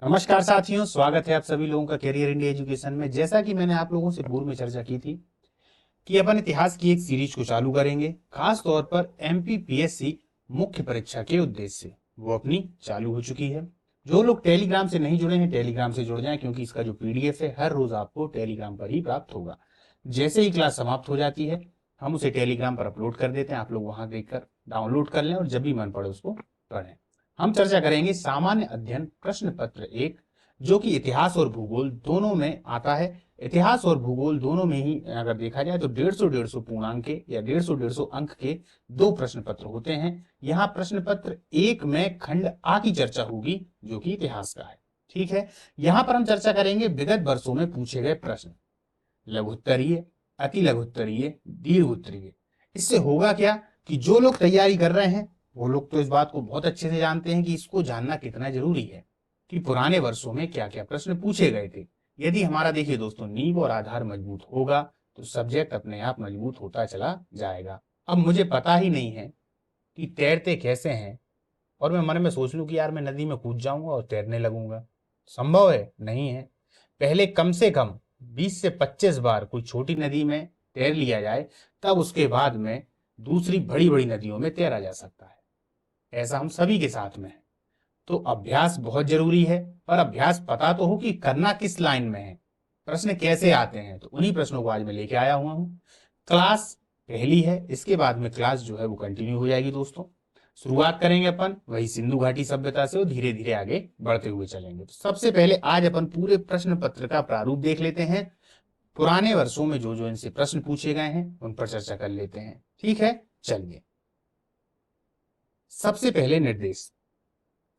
नमस्कार साथियों, स्वागत है आप सभी लोगों का करियर इंडिया एजुकेशन में। जैसा कि मैंने आप लोगों से पूर्व में चर्चा की थी कि अपन इतिहास की एक सीरीज को चालू करेंगे, खास तौर पर एमपीपीएससी मुख्य परीक्षा के उद्देश्य से वो अपनी चालू हो चुकी है। जो लोग टेलीग्राम से नहीं जुड़े हैं, टेलीग्राम से जुड़ जाएं, क्योंकि इसका जो पीडीएफ है हर रोज आपको टेलीग्राम पर ही प्राप्त होगा। जैसे ही क्लास समाप्त हो जाती है हम उसे टेलीग्राम पर अपलोड कर देते हैं, आप लोग वहां देखकर डाउनलोड कर लें और जब भी मन पड़े उसको पढ़ें। हम चर्चा करेंगे सामान्य अध्ययन प्रश्न पत्र 1, जो कि इतिहास और भूगोल दोनों में आता है। इतिहास और भूगोल दोनों में ही अगर देखा जाए तो 150 पूर्णांक के या 150 अंक के दो प्रश्न पत्र होते हैं। यहाँ प्रश्न पत्र 1 में खंड आ की चर्चा होगी, जो कि इतिहास का है। ठीक है, यहाँ पर हम चर्चा करेंगे विगत वर्षों में पूछे गए प्रश्न, लघुत्तरीय, अति लघुत्तरीय, दीर्घ उत्तरीय। इससे होगा क्या कि जो लोग तैयारी कर रहे हैं वो लोग तो इस बात को बहुत अच्छे से जानते हैं कि इसको जानना कितना जरूरी है कि पुराने वर्षों में क्या क्या प्रश्न पूछे गए थे। यदि हमारा देखिए दोस्तों नींव और आधार मजबूत होगा तो सब्जेक्ट अपने आप मजबूत होता चला जाएगा। अब मुझे पता ही नहीं है कि तैरते कैसे हैं और मैं मन में सोच लूं कि यार मैं नदी में कूद जाऊंगा और तैरने लगूंगा, संभव है? नहीं है। पहले कम से कम 20 से 25 बार कोई छोटी नदी में तैर लिया जाए, तब उसके बाद में दूसरी बड़ी बड़ी नदियों में तैरा जा सकता है। ऐसा हम सभी के साथ में है। तो अभ्यास बहुत जरूरी है, पर अभ्यास पता तो हो कि करना किस लाइन में है, प्रश्न कैसे आते हैं। तो उन्हीं प्रश्नों को आज मैं लेके आया हुआ हूं। क्लास पहली है, इसके बाद में क्लास जो है वो कंटिन्यू हो जाएगी दोस्तों। शुरुआत करेंगे अपन वही सिंधु घाटी सभ्यता से और धीरे धीरे आगे बढ़ते हुए चलेंगे। तो सबसे पहले आज अपन पूरे प्रश्न पत्र का प्रारूप देख लेते हैं। पुराने वर्षों में जो जो इनसे प्रश्न पूछे गए हैं उन पर चर्चा कर लेते हैं। ठीक है, चलिए। सबसे पहले निर्देश,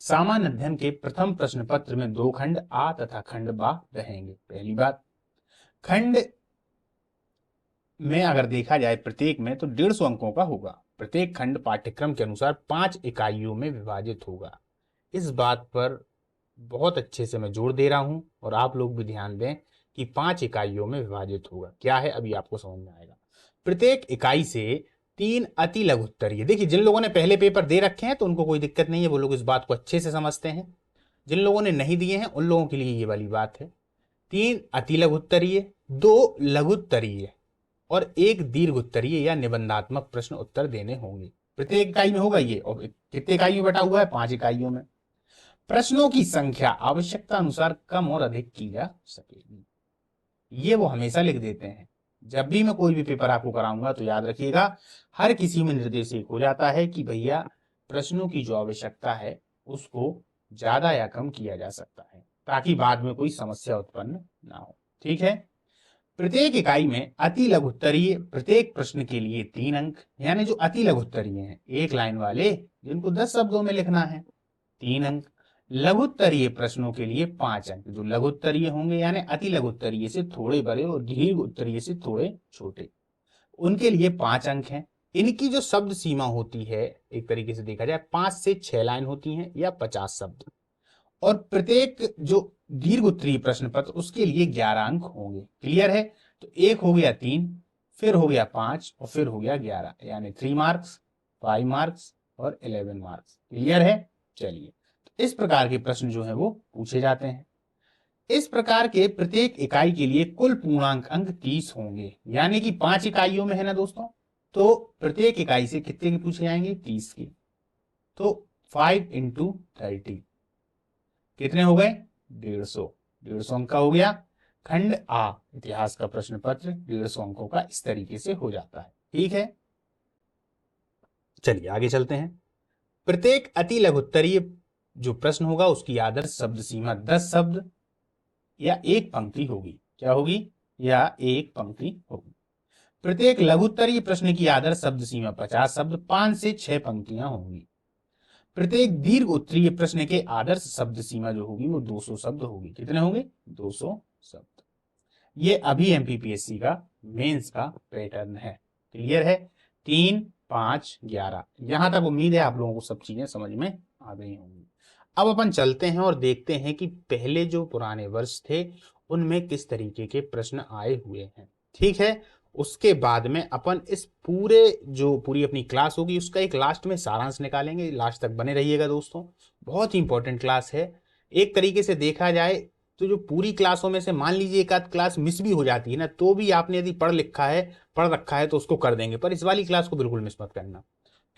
सामान्य अध्ययन के प्रथम प्रश्न पत्र में दो खंड आ तथा खंड बा रहेंगे। पहली बात, खंड में अगर देखा जाए प्रत्येक में तो 150 अंकों का होगा। प्रत्येक खंड पाठ्यक्रम के अनुसार 5 इकाइयों में विभाजित होगा। इस बात पर बहुत अच्छे से मैं जोर दे रहा हूं और आप लोग भी ध्यान दें कि 5 इकाइयों में विभाजित होगा। क्या है अभी आपको समझ में आएगा। प्रत्येक इकाई से 3 अति लघु उत्तरीय। देखिए, जिन लोगों ने पहले पेपर दे रखे हैं तो उनको कोई दिक्कत नहीं है, वो लोग इस बात को अच्छे से समझते हैं। जिन लोगों ने नहीं दिए हैं उन लोगों के लिए ये वाली बात है। 3 अति लघु उत्तरीय, 2 लघु उत्तरीय और 1 दीर्घ उत्तरीय या निबंधात्मक प्रश्न उत्तर देने होंगे। प्रत्येक इकाई में होगा ये, और कितने इकाइयों में बटा हुआ है? 5 इकाइयों में। प्रश्नों की संख्या आवश्यकता अनुसार कम और अधिक की जा सकेगी। ये वो हमेशा लिख देते हैं। जब भी मैं कोई भी पेपर आपको कराऊंगा तो याद रखिएगा, हर किसी में निर्देश एक हो जाता है कि भैया प्रश्नों की जो आवश्यकता है उसको ज्यादा या कम किया जा सकता है, ताकि बाद में कोई समस्या उत्पन्न ना हो। ठीक है। प्रत्येक इकाई में अति लघु उत्तरीय प्रत्येक प्रश्न के लिए 3 अंक, यानी जो अति लघु उत्तरीय हैं, एक लाइन वाले जिनको 10 शब्दों में लिखना है, 3 अंक। लघु उत्तरीय प्रश्नों के लिए 5 अंक, जो लघु उत्तरीय होंगे यानी अति लघु उत्तरीय से थोड़े बड़े और दीर्घ उत्तरीय से थोड़े छोटे, उनके लिए 5 अंक हैं। इनकी जो शब्द सीमा होती है, एक तरीके से देखा जाए 5 से 6 लाइन होती हैं या 50 शब्द। और प्रत्येक जो दीर्घ उत्तरीय प्रश्न पत्र उसके लिए 11 अंक होंगे। क्लियर है? तो एक हो गया 3, फिर हो गया 5 और फिर हो गया 11, यानी 3 मार्क्स, 5 मार्क्स और 11 मार्क्स। क्लियर है? चलिए, तो इस प्रकार के प्रश्न जो है वो पूछे जाते हैं। इस प्रकार के प्रत्येक इकाई के लिए कुल पूर्णांक अंक 30 होंगे, यानी कि 5 इकाइयों में है ना दोस्तों, तो प्रत्येक इकाई से कितने की पूछे जाएंगे? 30 की। तो 5 इंटू 30 कितने हो गए? 150 अंक का हो गया। खंड आ इतिहास का प्रश्न पत्र 150 अंकों का इस तरीके से हो जाता है। ठीक है, चलिए आगे चलते हैं। प्रत्येक अति लघुत्तरीय जो प्रश्न होगा उसकी आदर्श शब्द सीमा 10 शब्द या एक पंक्ति होगी। क्या होगी? या एक पंक्ति होगी। प्रत्येक लघुत्तरीय प्रश्न की आदर्श शब्द सीमा 50 शब्द, 5 से 6 पंक्तियां होंगी। प्रत्येक दीर्घ उत्तरीय प्रश्न के आदर्श शब्द सीमा जो होगी वो 200 शब्द होगी। कितने होंगे? 200 शब्द। ये अभी एमपीपीएससी का मेंस का पैटर्न है। क्लियर है? 3, 5, 11, यहां तक उम्मीद है आप लोगों को सब चीजें समझ में आ गई होंगी। अब अपन चलते हैं और देखते हैं कि पहले जो पुराने वर्ष थे उनमें किस तरीके के प्रश्न आए हुए हैं। ठीक है, उसके बाद में अपन इस पूरे जो पूरी अपनी क्लास होगी उसका एक लास्ट में सारांश निकालेंगे। लास्ट तक बने रहिएगा दोस्तों, बहुत ही इंपॉर्टेंट क्लास है। एक तरीके से देखा जाए तो जो पूरी क्लासों में से मान लीजिए एक आध क्लास मिस भी हो जाती है ना, तो भी आपने यदि पढ़ रखा है तो उसको कर देंगे, पर इस वाली क्लास को बिल्कुल मिस मत करना,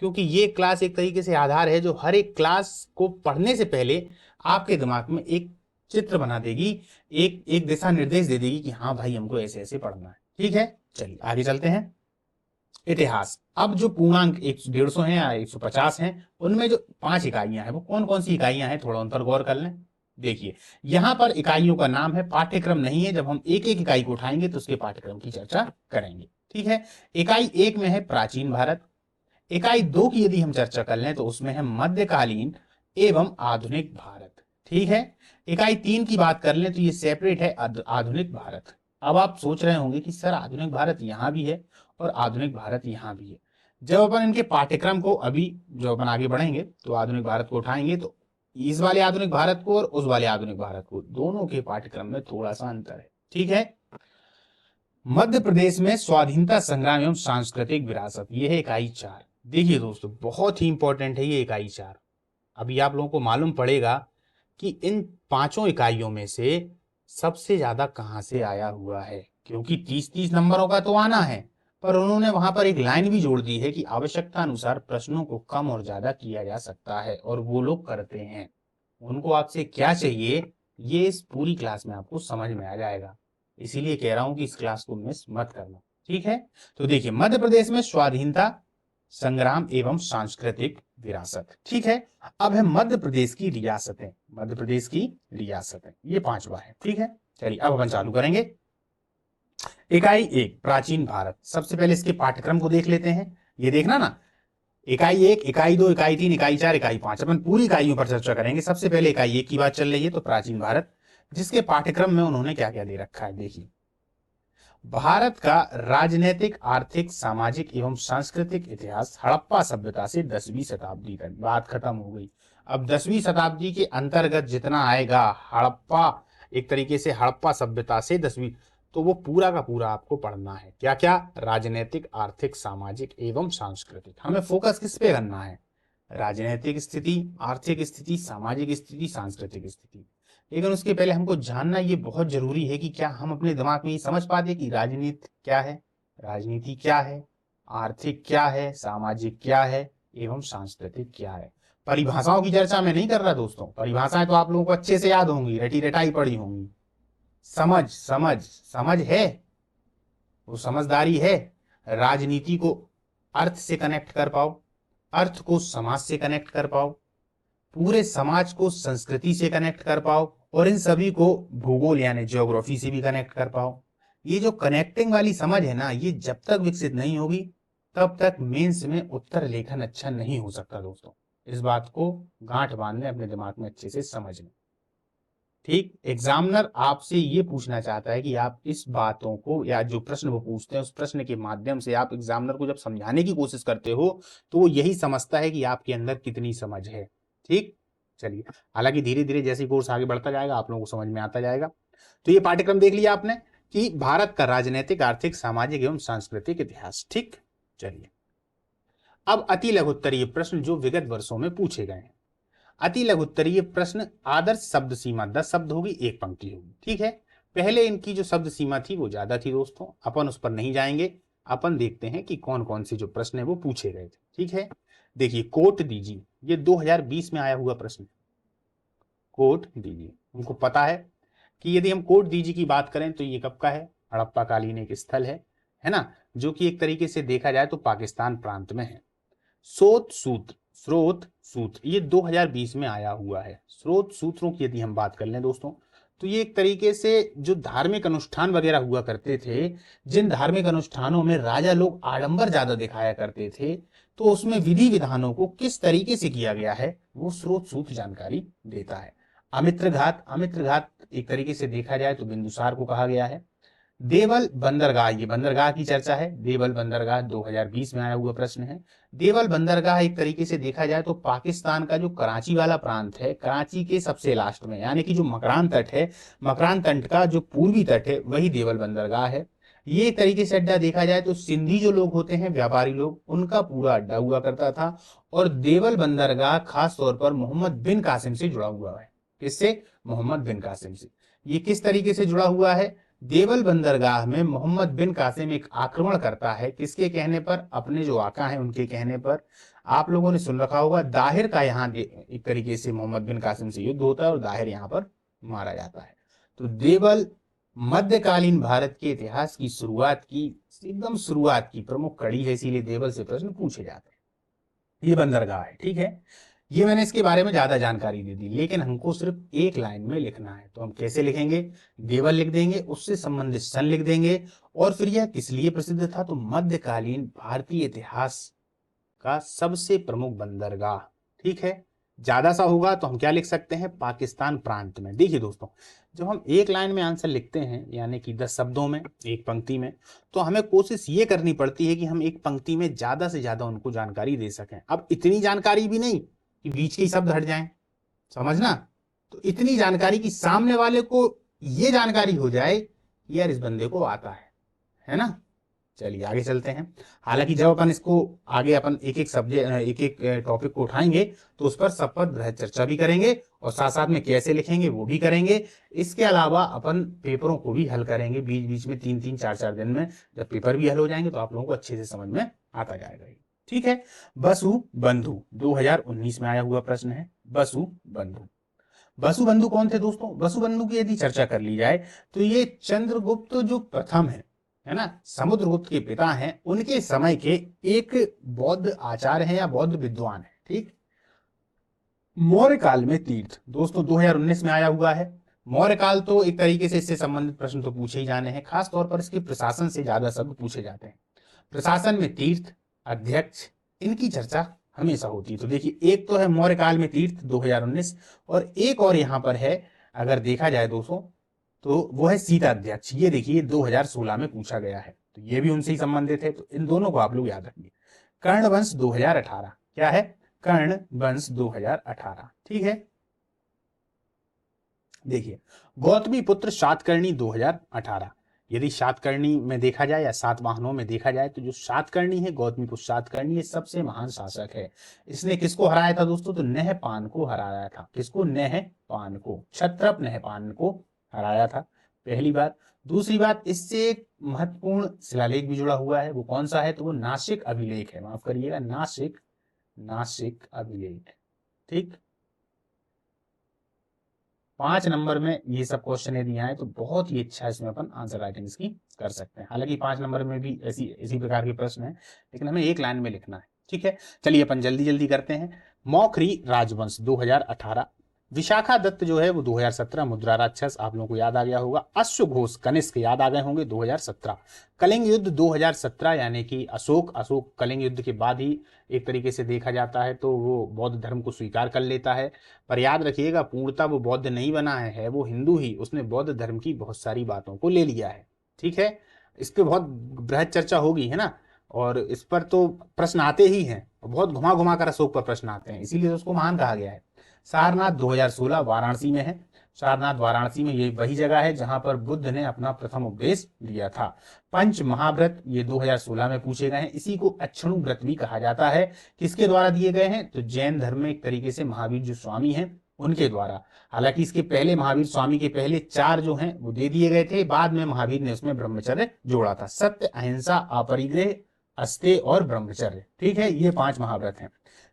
क्योंकि ये क्लास एक तरीके से आधार है जो हर एक क्लास को पढ़ने से पहले आपके दिमाग में एक चित्र बना देगी, एक एक दिशा निर्देश दे देगी कि हाँ भाई हमको ऐसे ऐसे पढ़ना है। ठीक है, चलिए आगे चलते हैं। इतिहास। अब जो पूर्णांक 150 हैं या 150 हैं, उनमें जो 5 इकाइयां हैं वो कौन कौन सी इकाइयां हैं, थोड़ा उन पर गौर कर लें। देखिए यहां पर इकाइयों का नाम है, पाठ्यक्रम नहीं है। जब हम एक एक इकाई को उठाएंगे तो उसके पाठ्यक्रम की चर्चा करेंगे। ठीक है, इकाई 1 में है प्राचीन भारत। इकाई 2 की यदि हम चर्चा कर लें तो उसमें है मध्यकालीन एवं आधुनिक भारत। ठीक है, इकाई 3 की बात कर लें तो ये सेपरेट है, आधुनिक भारत। अब आप सोच रहे होंगे कि सर आधुनिक भारत यहां भी है और आधुनिक भारत यहां भी है। जब अपन इनके पाठ्यक्रम को अभी जो अपन आगे बढ़ेंगे तो आधुनिक भारत को उठाएंगे तो इस वाले आधुनिक भारत को और उस वाले आधुनिक भारत को, दोनों के पाठ्यक्रम में थोड़ा सा अंतर है। ठीक है, मध्य प्रदेश में स्वाधीनता संग्राम एवं सांस्कृतिक विरासत, यह है इकाई 4। देखिए दोस्तों बहुत ही इंपॉर्टेंट है ये इकाई 4। अभी आप लोगों को मालूम पड़ेगा कि इन 5 इकाइयों में से सबसे ज्यादा कहां से आया हुआ है, क्योंकि 30-30 नंबरों का तो आना है, पर उन्होंने वहां पर एक लाइन भी जोड़ दी है कि आवश्यकता अनुसार प्रश्नों को कम और ज्यादा किया जा सकता है, और वो लोग करते हैं। उनको आपसे क्या चाहिए ये इस पूरी क्लास में आपको समझ में आ जाएगा, इसीलिए कह रहा हूं कि इस क्लास को मिस मत करना। ठीक है, तो देखिए मध्य प्रदेश में स्वाधीनता संग्राम एवं सांस्कृतिक विरासत। ठीक है, अब है मध्य प्रदेश की रियासतें। मध्य प्रदेश की रियासतें ये 5वां है। ठीक है, चलिए अब अपन चालू करेंगे। इकाई 1 प्राचीन भारत। सबसे पहले इसके पाठ्यक्रम को देख लेते हैं। ये देखना ना, इकाई 1, इकाई 2, इकाई 3, इकाई 4, इकाई 5, अपन पूरी इकाइयों पर चर्चा करेंगे। सबसे पहले इकाई 1 की बात चल रही है तो प्राचीन भारत, जिसके पाठ्यक्रम में उन्होंने क्या क्या दे रखा है। देखिए भारत का राजनीतिक आर्थिक सामाजिक एवं सांस्कृतिक इतिहास हड़प्पा सभ्यता से 10वीं शताब्दी तक, बात खत्म हो गई। अब 10वीं शताब्दी के अंतर्गत जितना आएगा हड़प्पा, एक तरीके से हड़प्पा सभ्यता से 10वीं, तो वो पूरा का पूरा आपको पढ़ना है। क्या क्या, राजनीतिक आर्थिक सामाजिक एवं सांस्कृतिक। हमें फोकस किस पे करना है, राजनीतिक स्थिति, आर्थिक स्थिति, सामाजिक स्थिति, सांस्कृतिक स्थिति। लेकिन उसके पहले हमको जानना ये बहुत जरूरी है कि क्या हम अपने दिमाग में ये समझ पाते कि राजनीति क्या है, राजनीति क्या है, आर्थिक क्या है, सामाजिक क्या है एवं सांस्कृतिक क्या है। परिभाषाओं की चर्चा मैं नहीं कर रहा दोस्तों, परिभाषाएं तो आप लोगों को अच्छे से याद होंगी, रटी रटाई पड़ी होंगी। समझ समझ समझ है, वो समझदारी है। राजनीति को अर्थ से कनेक्ट कर पाओ, अर्थ को समाज से कनेक्ट कर पाओ, पूरे समाज को संस्कृति से कनेक्ट कर पाओ, और इन सभी को भूगोल यानी ज्योग्राफी से भी कनेक्ट कर पाओ। ये जो कनेक्टिंग वाली समझ है ना, ये जब तक विकसित नहीं होगी तब तक मेंस में उत्तर लेखन अच्छा नहीं हो सकता दोस्तों। इस बात को गांठ बांधने, अपने दिमाग में अच्छे से समझ लें। ठीक, एग्जामिनर आपसे ये पूछना चाहता है कि आप इस बातों को, या जो प्रश्न वो पूछते हैं उस प्रश्न के माध्यम से आप एग्जामिनर को जब समझाने की कोशिश करते हो तो वो यही समझता है कि आपके अंदर कितनी समझ है। ठीक, चलिए हालांकि धीरे धीरे जैसे कोर्स आगे बढ़ता जाएगा आप लोगों को समझ में आता जाएगा। तो ये पाठ्यक्रम देख लिया आपने कि भारत का राजनीतिक आर्थिक सामाजिक एवं सांस्कृतिक इतिहास। ठीक, चलिए अब अति लघु उत्तरीय प्रश्न जो विगत वर्षों में पूछे गए हैं। अति लघु उत्तरीय प्रश्न, आदर्श शब्द सीमा 10 शब्द होगी, 1 पंक्ति होगी। ठीक है, पहले इनकी जो शब्द सीमा थी वो ज्यादा थी दोस्तों, अपन उस पर नहीं जाएंगे। अपन देखते हैं कि कौन कौन से जो प्रश्न है वो पूछे गए थे। ठीक है, देखिए कोट दीजिए, ये 2020 में आया हुआ प्रश्न। कोट दीजिए, हमको पता है कि यदि हम कोट दीजिए की बात करें तो ये कब का है, हड़प्पा कालीन एक स्थल है ना, जो कि एक तरीके से देखा जाए तो पाकिस्तान प्रांत में है। स्रोत सूत्र, स्रोत सूत्र ये 2020 में आया हुआ है। स्रोत सूत्रों की यदि हम बात कर लें दोस्तों तो ये एक तरीके से जो धार्मिक अनुष्ठान वगैरह हुआ करते थे, जिन धार्मिक अनुष्ठानों में राजा लोग आडंबर ज्यादा दिखाया करते थे, तो उसमें विधि विधानों को किस तरीके से किया गया है वो स्रोत सूत्र जानकारी देता है। अमित्र घात, अमित्र घात एक तरीके से देखा जाए तो बिंदुसार को कहा गया है। देवल बंदरगाह, ये बंदरगाह की चर्चा है। देवल बंदरगाह 2020 में आया हुआ प्रश्न है। देवल बंदरगाह एक तरीके से देखा जाए तो पाकिस्तान का जो कराची वाला प्रांत है, कराची के सबसे लास्ट में, यानी कि जो मकरान तट है, मकरान तट का जो पूर्वी तट है वही देवल बंदरगाह है। ये एक तरीके से अड्डा देखा जाए तो सिंधी जो लोग होते हैं, व्यापारी लोग, उनका पूरा अड्डा हुआ करता था। और देवल बंदरगाह खास तौर पर मोहम्मद बिन कासिम से जुड़ा हुआ है। किससे? मोहम्मद बिन कासिम से। ये किस तरीके से जुड़ा हुआ है? देवल बंदरगाह में मोहम्मद बिन कासिम एक आक्रमण करता है, किसके कहने पर? अपने जो आका हैं उनके कहने पर। आप लोगों ने सुन रखा होगा दाहिर का यहाँ एक तरीके से मोहम्मद बिन कासिम से युद्ध होता है और दाहिर यहाँ पर मारा जाता है। तो देवल मध्यकालीन भारत के इतिहास की शुरुआत की, एकदम शुरुआत की प्रमुख कड़ी है, इसीलिए देवल से प्रश्न पूछे जाते हैं। ये बंदरगाह है, ठीक है। ये मैंने इसके बारे में ज्यादा जानकारी दे दी, लेकिन हमको सिर्फ एक लाइन में लिखना है। तो हम कैसे लिखेंगे? देवल लिख देंगे, उससे संबंधित सन लिख देंगे, और फिर यह किस लिए प्रसिद्ध था? तो मध्यकालीन भारतीय इतिहास का सबसे प्रमुख बंदरगाह, ठीक है। ज्यादा सा होगा तो हम क्या लिख सकते हैं? पाकिस्तान प्रांत में। देखिए दोस्तों, जब हम एक लाइन में आंसर लिखते हैं, यानी कि 10 शब्दों में, एक पंक्ति में, तो हमें कोशिश ये करनी पड़ती है कि हम एक पंक्ति में ज्यादा से ज्यादा उनको जानकारी दे सकें। अब इतनी जानकारी भी नहीं कि बीच के ही शब्द हट जाएं, समझना। तो इतनी जानकारी की सामने वाले को ये जानकारी हो जाए कि यार इस बंदे को आता है ना। चलिए आगे चलते हैं। हालांकि जब अपन इसको आगे अपन एक एक सब्जेक्ट, एक एक टॉपिक को उठाएंगे तो उस पर सब पर बृहद चर्चा भी करेंगे, और साथ साथ में कैसे लिखेंगे वो भी करेंगे। इसके अलावा अपन पेपरों को भी हल करेंगे बीच बीच में, 3-3 4-4 दिन में। जब पेपर भी हल हो जाएंगे तो आप लोगों को अच्छे से समझ में आता जाएगा, ठीक है। बसु बंधु 2019 में आया हुआ प्रश्न है। बसु बंधु, बसु बंधु कौन थे दोस्तों? बसु बंधु की यदि चर्चा कर ली जाए तो ये चंद्रगुप्त जो प्रथम है ना, समुद्रगुप्त के पिता हैं, उनके समय के एक बौद्ध आचार्य हैं या बौद्ध विद्वान है, ठीक। मौर्य काल में तीर्थ दोस्तों 2019 में आया हुआ है। मौर्य काल तो एक तरीके से इससे संबंधित प्रश्न तो पूछे ही जाने हैं, खास तौर पर इसके प्रशासन से ज्यादा शब्द पूछे जाते हैं। प्रशासन में तीर्थ, अध्यक्ष, इनकी चर्चा हमेशा होती है। तो देखिए, एक तो है मौर्य काल में तीर्थ 2019, और एक और यहाँ पर है, अगर देखा जाए दोस्तों, तो वो है सीता अध्यक्ष। ये देखिए 2016 में पूछा गया है, तो ये भी उनसे ही संबंधित है। तो इन दोनों को आप लोग याद रखिए। कर्ण वंश 2018 क्या है? कर्ण वंश 2018, ठीक है। देखिए, गौतमी पुत्र सातकर्णी 2018। यदि सातकर्णी में देखा जाए या सातवाहनों में देखा जाए, तो जो सातकर्णी है, गौतमी पुत्र सातकर्णी, ये सबसे महान शासक है। इसने किसको हराया था दोस्तों? तो नहपान को हराया था। किसको? नहपान को, क्षत्रप नहपान को हराया था, पहली बात। दूसरी बात, इससे एक महत्वपूर्ण शिलालेख भी जुड़ा हुआ है। वो कौन सा है? तो वो नासिक अभिलेख है, माफ करिएगा, नासिक अभिलेख, ठीक। 5 नंबर में ये सब क्वेश्चन यदि आए तो बहुत ही अच्छा, इसमें अपन आंसर राइटिंग इसकी कर सकते हैं। हालांकि 5 नंबर में भी इसी प्रकार के प्रश्न है, लेकिन हमें एक लाइन में लिखना है, ठीक है। चलिए अपन जल्दी जल्दी करते हैं। मौखरी राजवंश 2018। विशाखा दत्त जो है वो 2017। मुद्रा राक्षस आप लोगों को याद आ गया होगा। अश्वघोष कनिष्क याद आ गए होंगे 2017। कलिंग युद्ध 2017, यानी कि अशोक कलिंग युद्ध के बाद ही एक तरीके से देखा जाता है तो वो बौद्ध धर्म को स्वीकार कर लेता है। पर याद रखिएगा, पूर्णतः वो बौद्ध नहीं बना है वो हिंदू ही। उसने बौद्ध धर्म की बहुत सारी बातों को ले लिया है, ठीक है। इस पर बहुत बृहद चर्चा होगी, है ना, और इस पर तो प्रश्न आते ही हैं, बहुत घुमा घुमा कर अशोक पर प्रश्न आते हैं, इसीलिए उसको महान कहा गया है। सारनाथ 2016 वाराणसी में है। सारनाथ वाराणसी में ये वही जगह है जहां पर बुद्ध ने अपना प्रथम उपदेश दिया था। पंच महाव्रत ये 2016 में पूछे गए हैं। इसी को अक्षणु व्रत भी कहा जाता है। किसके द्वारा दिए गए हैं? तो जैन धर्म में एक तरीके से महावीर जो स्वामी हैं उनके द्वारा। हालांकि इसके पहले महावीर स्वामी के पहले 4 जो हैं वो दे दिए गए थे, बाद में महावीर ने उसमें ब्रह्मचर्य जोड़ा था। सत्य, अहिंसा, अपरिग्रह, अस्तेय और ब्रह्मचर्य, ठीक है। ये 5 महाव्रत हैं।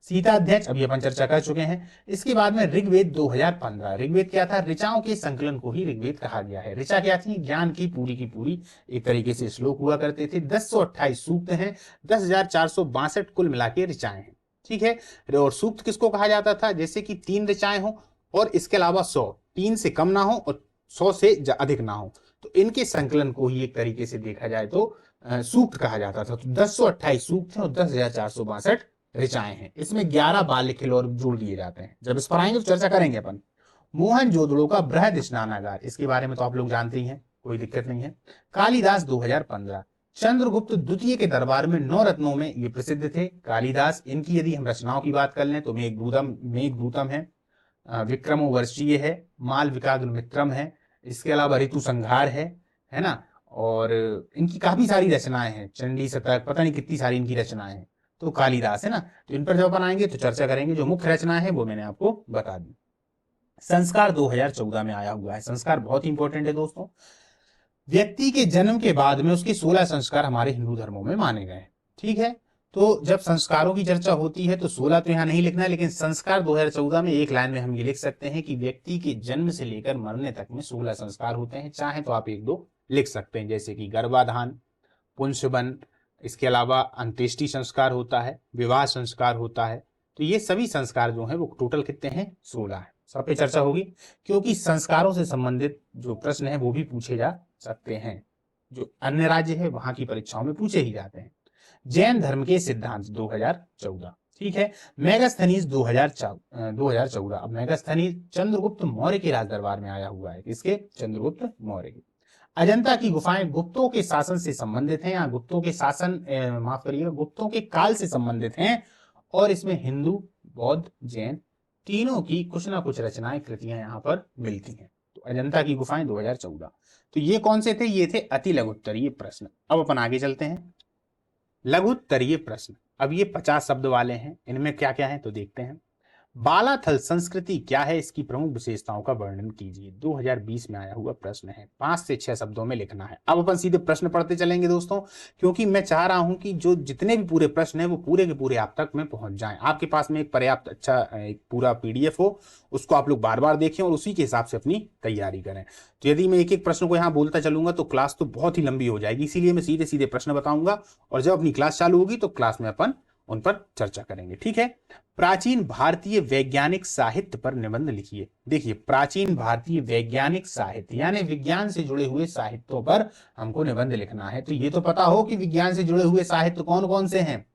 सीता अध्यक्ष अभी अपन चर्चा कर चुके हैं। इसके बाद में ऋग्वेद 2015। ऋग्वेद क्या था? ऋचाओं के संकलन को ही ऋग्वेद कहा गया है। ऋचा क्या थी? ज्ञान की पूरी एक तरीके से श्लोक हुआ करते थे। 1028 सूक्त हैं, 10,462 कुल मिला के ऋचाएं हैं, ठीक है। और सूक्त किसको कहा जाता था? जैसे कि 3 ऋचाएं हो और इसके अलावा 100, 3 से कम ना हो और 100 से अधिक ना हो, तो इनके संकलन को ही एक तरीके से देखा जाए तो सूक्त कहा जाता था। तो 1028 सूक्त हैं और 10,462 ऋचाएं हैं। इसमें 11 बाल्य खेल और जोड़ दिए जाते हैं। जब इस पर आएंगे तो चर्चा करेंगे अपन। मोहनजोदड़ो का बृहद स्नानागार, इसके बारे में तो आप लोग जानते ही हैं, कोई दिक्कत नहीं है। कालिदास 2015। चंद्रगुप्त द्वितीय के दरबार में 9 रत्नों में ये प्रसिद्ध थे कालिदास। इनकी यदि हम रचनाओं की बात कर लें तो मेघदूतम है, विक्रमो वर्षीय है, मालविकाग्नि मित्रम है, इसके अलावा ऋतु संहार है ना, और इनकी काफी सारी रचनाएं हैं। चंडी शतक, पता नहीं कितनी सारी इनकी रचनाएं हैं। तो कालिदास है ना, तो इन पर जब अपन आएंगे तो चर्चा करेंगे। जो मुख्य रचना है वो मैंने आपको बता दी। संस्कार 2014 में आया हुआ है। संस्कार बहुत ही इंपॉर्टेंट है दोस्तों। व्यक्ति के जन्म के बाद में उसके 16 संस्कार हमारे हिंदू धर्मों में माने गए हैं। ठीक है, तो जब संस्कारों की चर्चा होती है तो 16 तो यहां नहीं लिखना है, लेकिन संस्कार 2014 में एक लाइन में हम ये लिख सकते हैं कि व्यक्ति के जन्म से लेकर मरने तक में 16 संस्कार होते हैं। चाहे तो आप एक दो लिख सकते हैं, जैसे कि गर्भाधान, पुंसवन, इसके अलावा अंत्येष्टि संस्कार होता है, विवाह संस्कार होता है। तो ये सभी संस्कार जो है वो टोटल कितने हैं? 16 है। सब पे चर्चा होगी, क्योंकि संस्कारों से संबंधित जो प्रश्न है वो भी पूछे जा सकते हैं, जो अन्य राज्य है वहां की परीक्षाओं में पूछे ही जाते हैं। जैन धर्म के सिद्धांत 2014। ठीक है, मेगास्थनीज 2014। अब मेगास्थनीज चंद्रगुप्त मौर्य के राज दरबार में आया हुआ है। किसके? चंद्रगुप्त मौर्य के। अजंता की गुफाएं गुप्तों के शासन से संबंधित हैं, या गुप्तों के शासन माफ करिएगा, गुप्तों के काल से संबंधित हैं, और इसमें हिंदू, बौद्ध, जैन तीनों की कुछ ना कुछ रचनाएं, कृतियां यहाँ पर मिलती हैं। तो अजंता की गुफाएं 2014। तो ये कौन से थे? ये थे अति लघुत्तरीय प्रश्न। अब अपन आगे चलते हैं। लघुत्तरीय प्रश्न, अब ये 50 शब्द वाले हैं। इनमें क्या क्या है तो देखते हैं। बालाथल संस्कृति क्या है? इसकी प्रमुख विशेषताओं का वर्णन कीजिए। 2020 में आया हुआ प्रश्न है। 5 से 6 शब्दों में लिखना है। अब अपन सीधे प्रश्न पढ़ते चलेंगे दोस्तों, क्योंकि मैं चाह रहा हूं कि जो जितने भी पूरे प्रश्न हैं वो पूरे के पूरे आप तक में पहुंच जाएं। आपके पास में एक पर्याप्त अच्छा एक पूरा PDF हो, उसको आप लोग बार बार देखें और उसी के हिसाब से अपनी तैयारी करें। तो यदि मैं एक एक प्रश्न को यहाँ बोलता चलूंगा तो क्लास तो बहुत ही लंबी हो जाएगी, इसीलिए मैं सीधे सीधे प्रश्न बताऊंगा, और जब अपनी क्लास चालू होगी तो क्लास में अपन उन पर चर्चा करेंगे। ठीक है, प्राचीन भारतीय वैज्ञानिक साहित्य पर निबंध लिखिए। देखिए, प्राचीन भारतीय वैज्ञानिक साहित्य यानी विज्ञान से जुड़े हुए साहित्यों पर हमको निबंध लिखना है। तो ये तो पता हो कि विज्ञान से जुड़े हुए साहित्य कौन कौन से हैं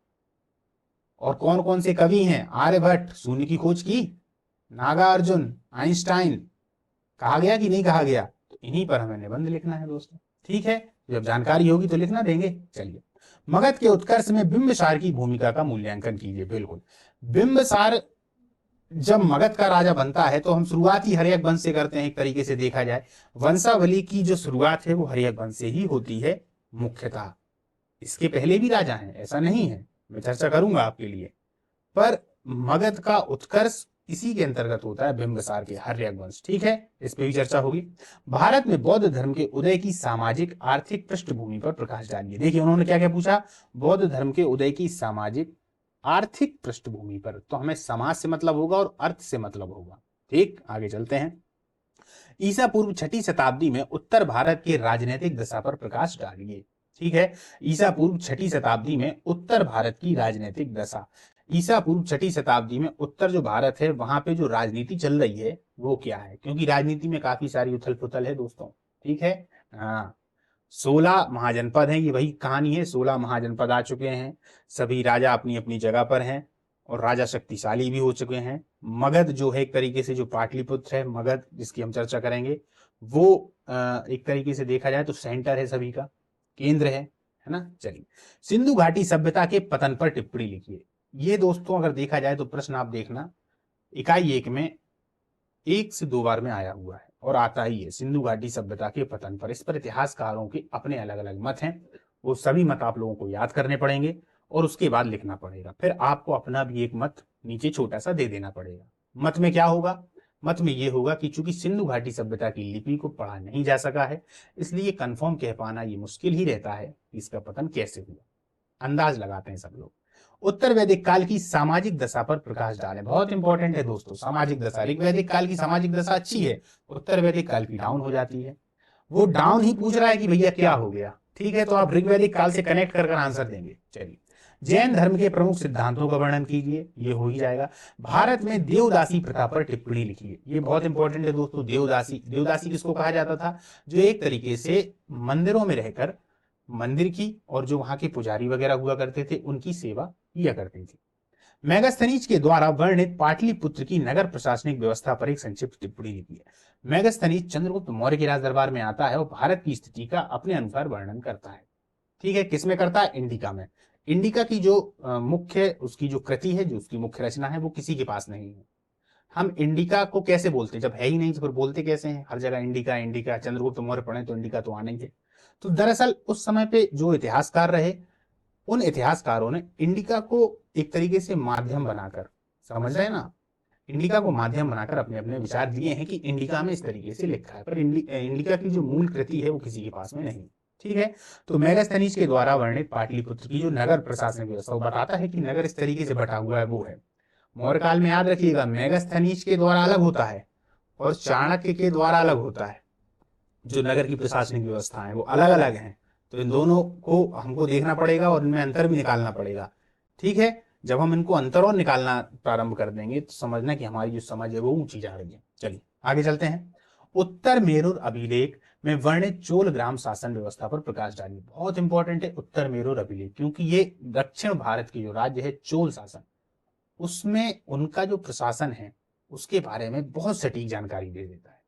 और कौन कौन से कवि हैं। आर्यभट्ट, शून्य की खोज की, नागार्जुन, आइंस्टाइन, कहा गया कि नहीं कहा गया? तो इन्हीं पर हमें निबंध लिखना है दोस्तों। ठीक है, जब जानकारी होगी तो लिखना देंगे। चलिए, मगध के उत्कर्ष में बिंबिसार की भूमिका का मूल्यांकन कीजिए। बिल्कुल, बिंबिसार जब मगध का राजा बनता है तो हम शुरुआत ही हर्यक वंश से करते हैं। एक तरीके से देखा जाए, वंशावली की जो शुरुआत है वो हर्यक वंश से ही होती है मुख्यतः। इसके पहले भी राजा हैं, ऐसा नहीं है, मैं चर्चा करूंगा आपके लिए, पर मगध का उत्कर्ष इसी के अंतर्गत होता है, बिंबिसार के हर्यक वंश। ठीक है, इस पे भी चर्चा होगी। भारत में बौद्ध धर्म के उदय की सामाजिक आर्थिक पृष्ठभूमि पर प्रकाश डालिए। देखिए, उन्होंने क्या क्या पूछा? बौद्ध धर्म के उदय की सामाजिक आर्थिक पृष्ठभूमि पर, तो हमें समाज से मतलब होगा और अर्थ से मतलब होगा। ठीक, आगे चलते हैं। ईसा पूर्व 6ठी शताब्दी में उत्तर भारत के राजनीतिक दशा पर प्रकाश डालिए। ठीक है, ईसा पूर्व 6ठी शताब्दी में उत्तर भारत की राजनीतिक दशा। ईसा पूर्व 6ठी शताब्दी में उत्तर जो भारत है वहां पे जो राजनीति चल रही है वो क्या है, क्योंकि राजनीति में काफी सारी उथल पुथल है दोस्तों। ठीक है, हाँ, 16 महाजनपद हैं, ये वही कहानी है। 16 महाजनपद आ चुके हैं, सभी राजा अपनी अपनी जगह पर हैं और राजा शक्तिशाली भी हो चुके हैं। मगध जो है एक तरीके से, जो पाटलिपुत्र है मगध जिसकी हम चर्चा करेंगे, वो एक तरीके से देखा जाए तो सेंटर है, सभी का केंद्र है ना। चलिए, सिंधु घाटी सभ्यता के पतन पर टिप्पणी लिखिए। ये दोस्तों अगर देखा जाए तो प्रश्न आप देखना, इकाई 1 में 1 से 2 बार में आया हुआ है और आता ही है सिंधु घाटी सभ्यता के पतन पर। इस पर इतिहासकारों के अपने अलग अलग मत हैं, वो सभी मत आप लोगों को याद करने पड़ेंगे और उसके बाद लिखना पड़ेगा। फिर आपको अपना भी एक मत नीचे छोटा सा दे देना पड़ेगा। मत में क्या होगा? मत में ये होगा कि चूंकि सिंधु घाटी सभ्यता की लिपि को पढ़ा नहीं जा सका है, इसलिए कंफर्म कह पाना ये मुश्किल ही रहता है कि इसका पतन कैसे हुआ। अंदाज लगाते हैं सब लोग। उत्तर वैदिक काल की सामाजिक दशा पर प्रकाश डालें। बहुत इंपॉर्टेंट है दोस्तों, सामाजिक दशा। ऋग वैदिक काल की सामाजिक दशा अच्छी है, उत्तर वैदिक काल की डाउन हो जाती है। वो डाउन ही पूछ रहा है कि भैया क्या हो गया। ठीक है, तो आप ऋग्वैदिक काल से कनेक्ट कर आंसर देंगे। चलिए, जैन धर्म के प्रमुख सिद्धांतों का वर्णन कीजिए, ये हो ही जाएगा। भारत में देवदासी प्रथा पर टिप्पणी लिखिए। ये बहुत इंपॉर्टेंट है दोस्तों। देवदासी, देवदासी किसको कहा जाता था? जो एक तरीके से मंदिरों में रहकर मंदिर की और जो वहां के पुजारी वगैरह हुआ करते थे उनकी सेवा किया करती थी। मेगास्थनीज के द्वारा वर्णित पाटलिपुत्र की नगर प्रशासनिक व्यवस्था पर एक संक्षिप्त टिप्पणी लिखी है। मेगास्थनीज चंद्रगुप्त मौर्य के राज दरबार में आता है और भारत की स्थिति का अपने अनुसार वर्णन करता है। ठीक है, किसमें करता है? इंडिका में। इंडिका की जो मुख्य उसकी जो कृति है, जो उसकी मुख्य रचना है, वो किसी के पास नहीं है। हम इंडिका को कैसे बोलते हैं? जब है ही नहीं तो फिर बोलते कैसे हैं? हर जगह इंडिका इंडिका, चंद्रगुप्त मौर्य पढ़े तो इंडिका तो आना ही है। तो दरअसल उस समय पे जो इतिहासकार रहे, उन इतिहासकारों ने इंडिका को एक तरीके से माध्यम बनाकर, समझ रहे हैं ना, इंडिका को माध्यम बनाकर अपने अपने विचार दिए हैं कि इंडिका में इस तरीके से लिखा है, पर इंडिका की जो मूल कृति है वो किसी के पास में नहीं। ठीक है, तो मेगास्थनीज के द्वारा वर्णित पाटलिपुत्र की जो नगर प्रशासनिक व्यवस्था, वो बताता है कि नगर इस तरीके से बटा हुआ है, वो है। मौर्य काल में याद रखिएगा, मेगास्थनीज के द्वारा अलग होता है और चाणक्य के द्वारा अलग होता है। जो नगर की प्रशासनिक व्यवस्था है वो अलग अलग है, तो इन दोनों को हमको देखना पड़ेगा और इनमें अंतर भी निकालना पड़ेगा। ठीक है, जब हम इनको अंतर और निकालना प्रारंभ कर देंगे तो समझना कि हमारी जो समझ है वो ऊंची जा रही है। चलिए आगे चलते हैं। उत्तर मेरुर अभिलेख में वर्णित चोल ग्राम शासन व्यवस्था पर प्रकाश डालिए। बहुत इंपॉर्टेंट है उत्तर मेरुर अभिलेख, क्योंकि ये दक्षिण भारत की जो राज्य है चोल शासन, उसमें उनका जो प्रशासन है उसके बारे में बहुत सटीक जानकारी दे देता है।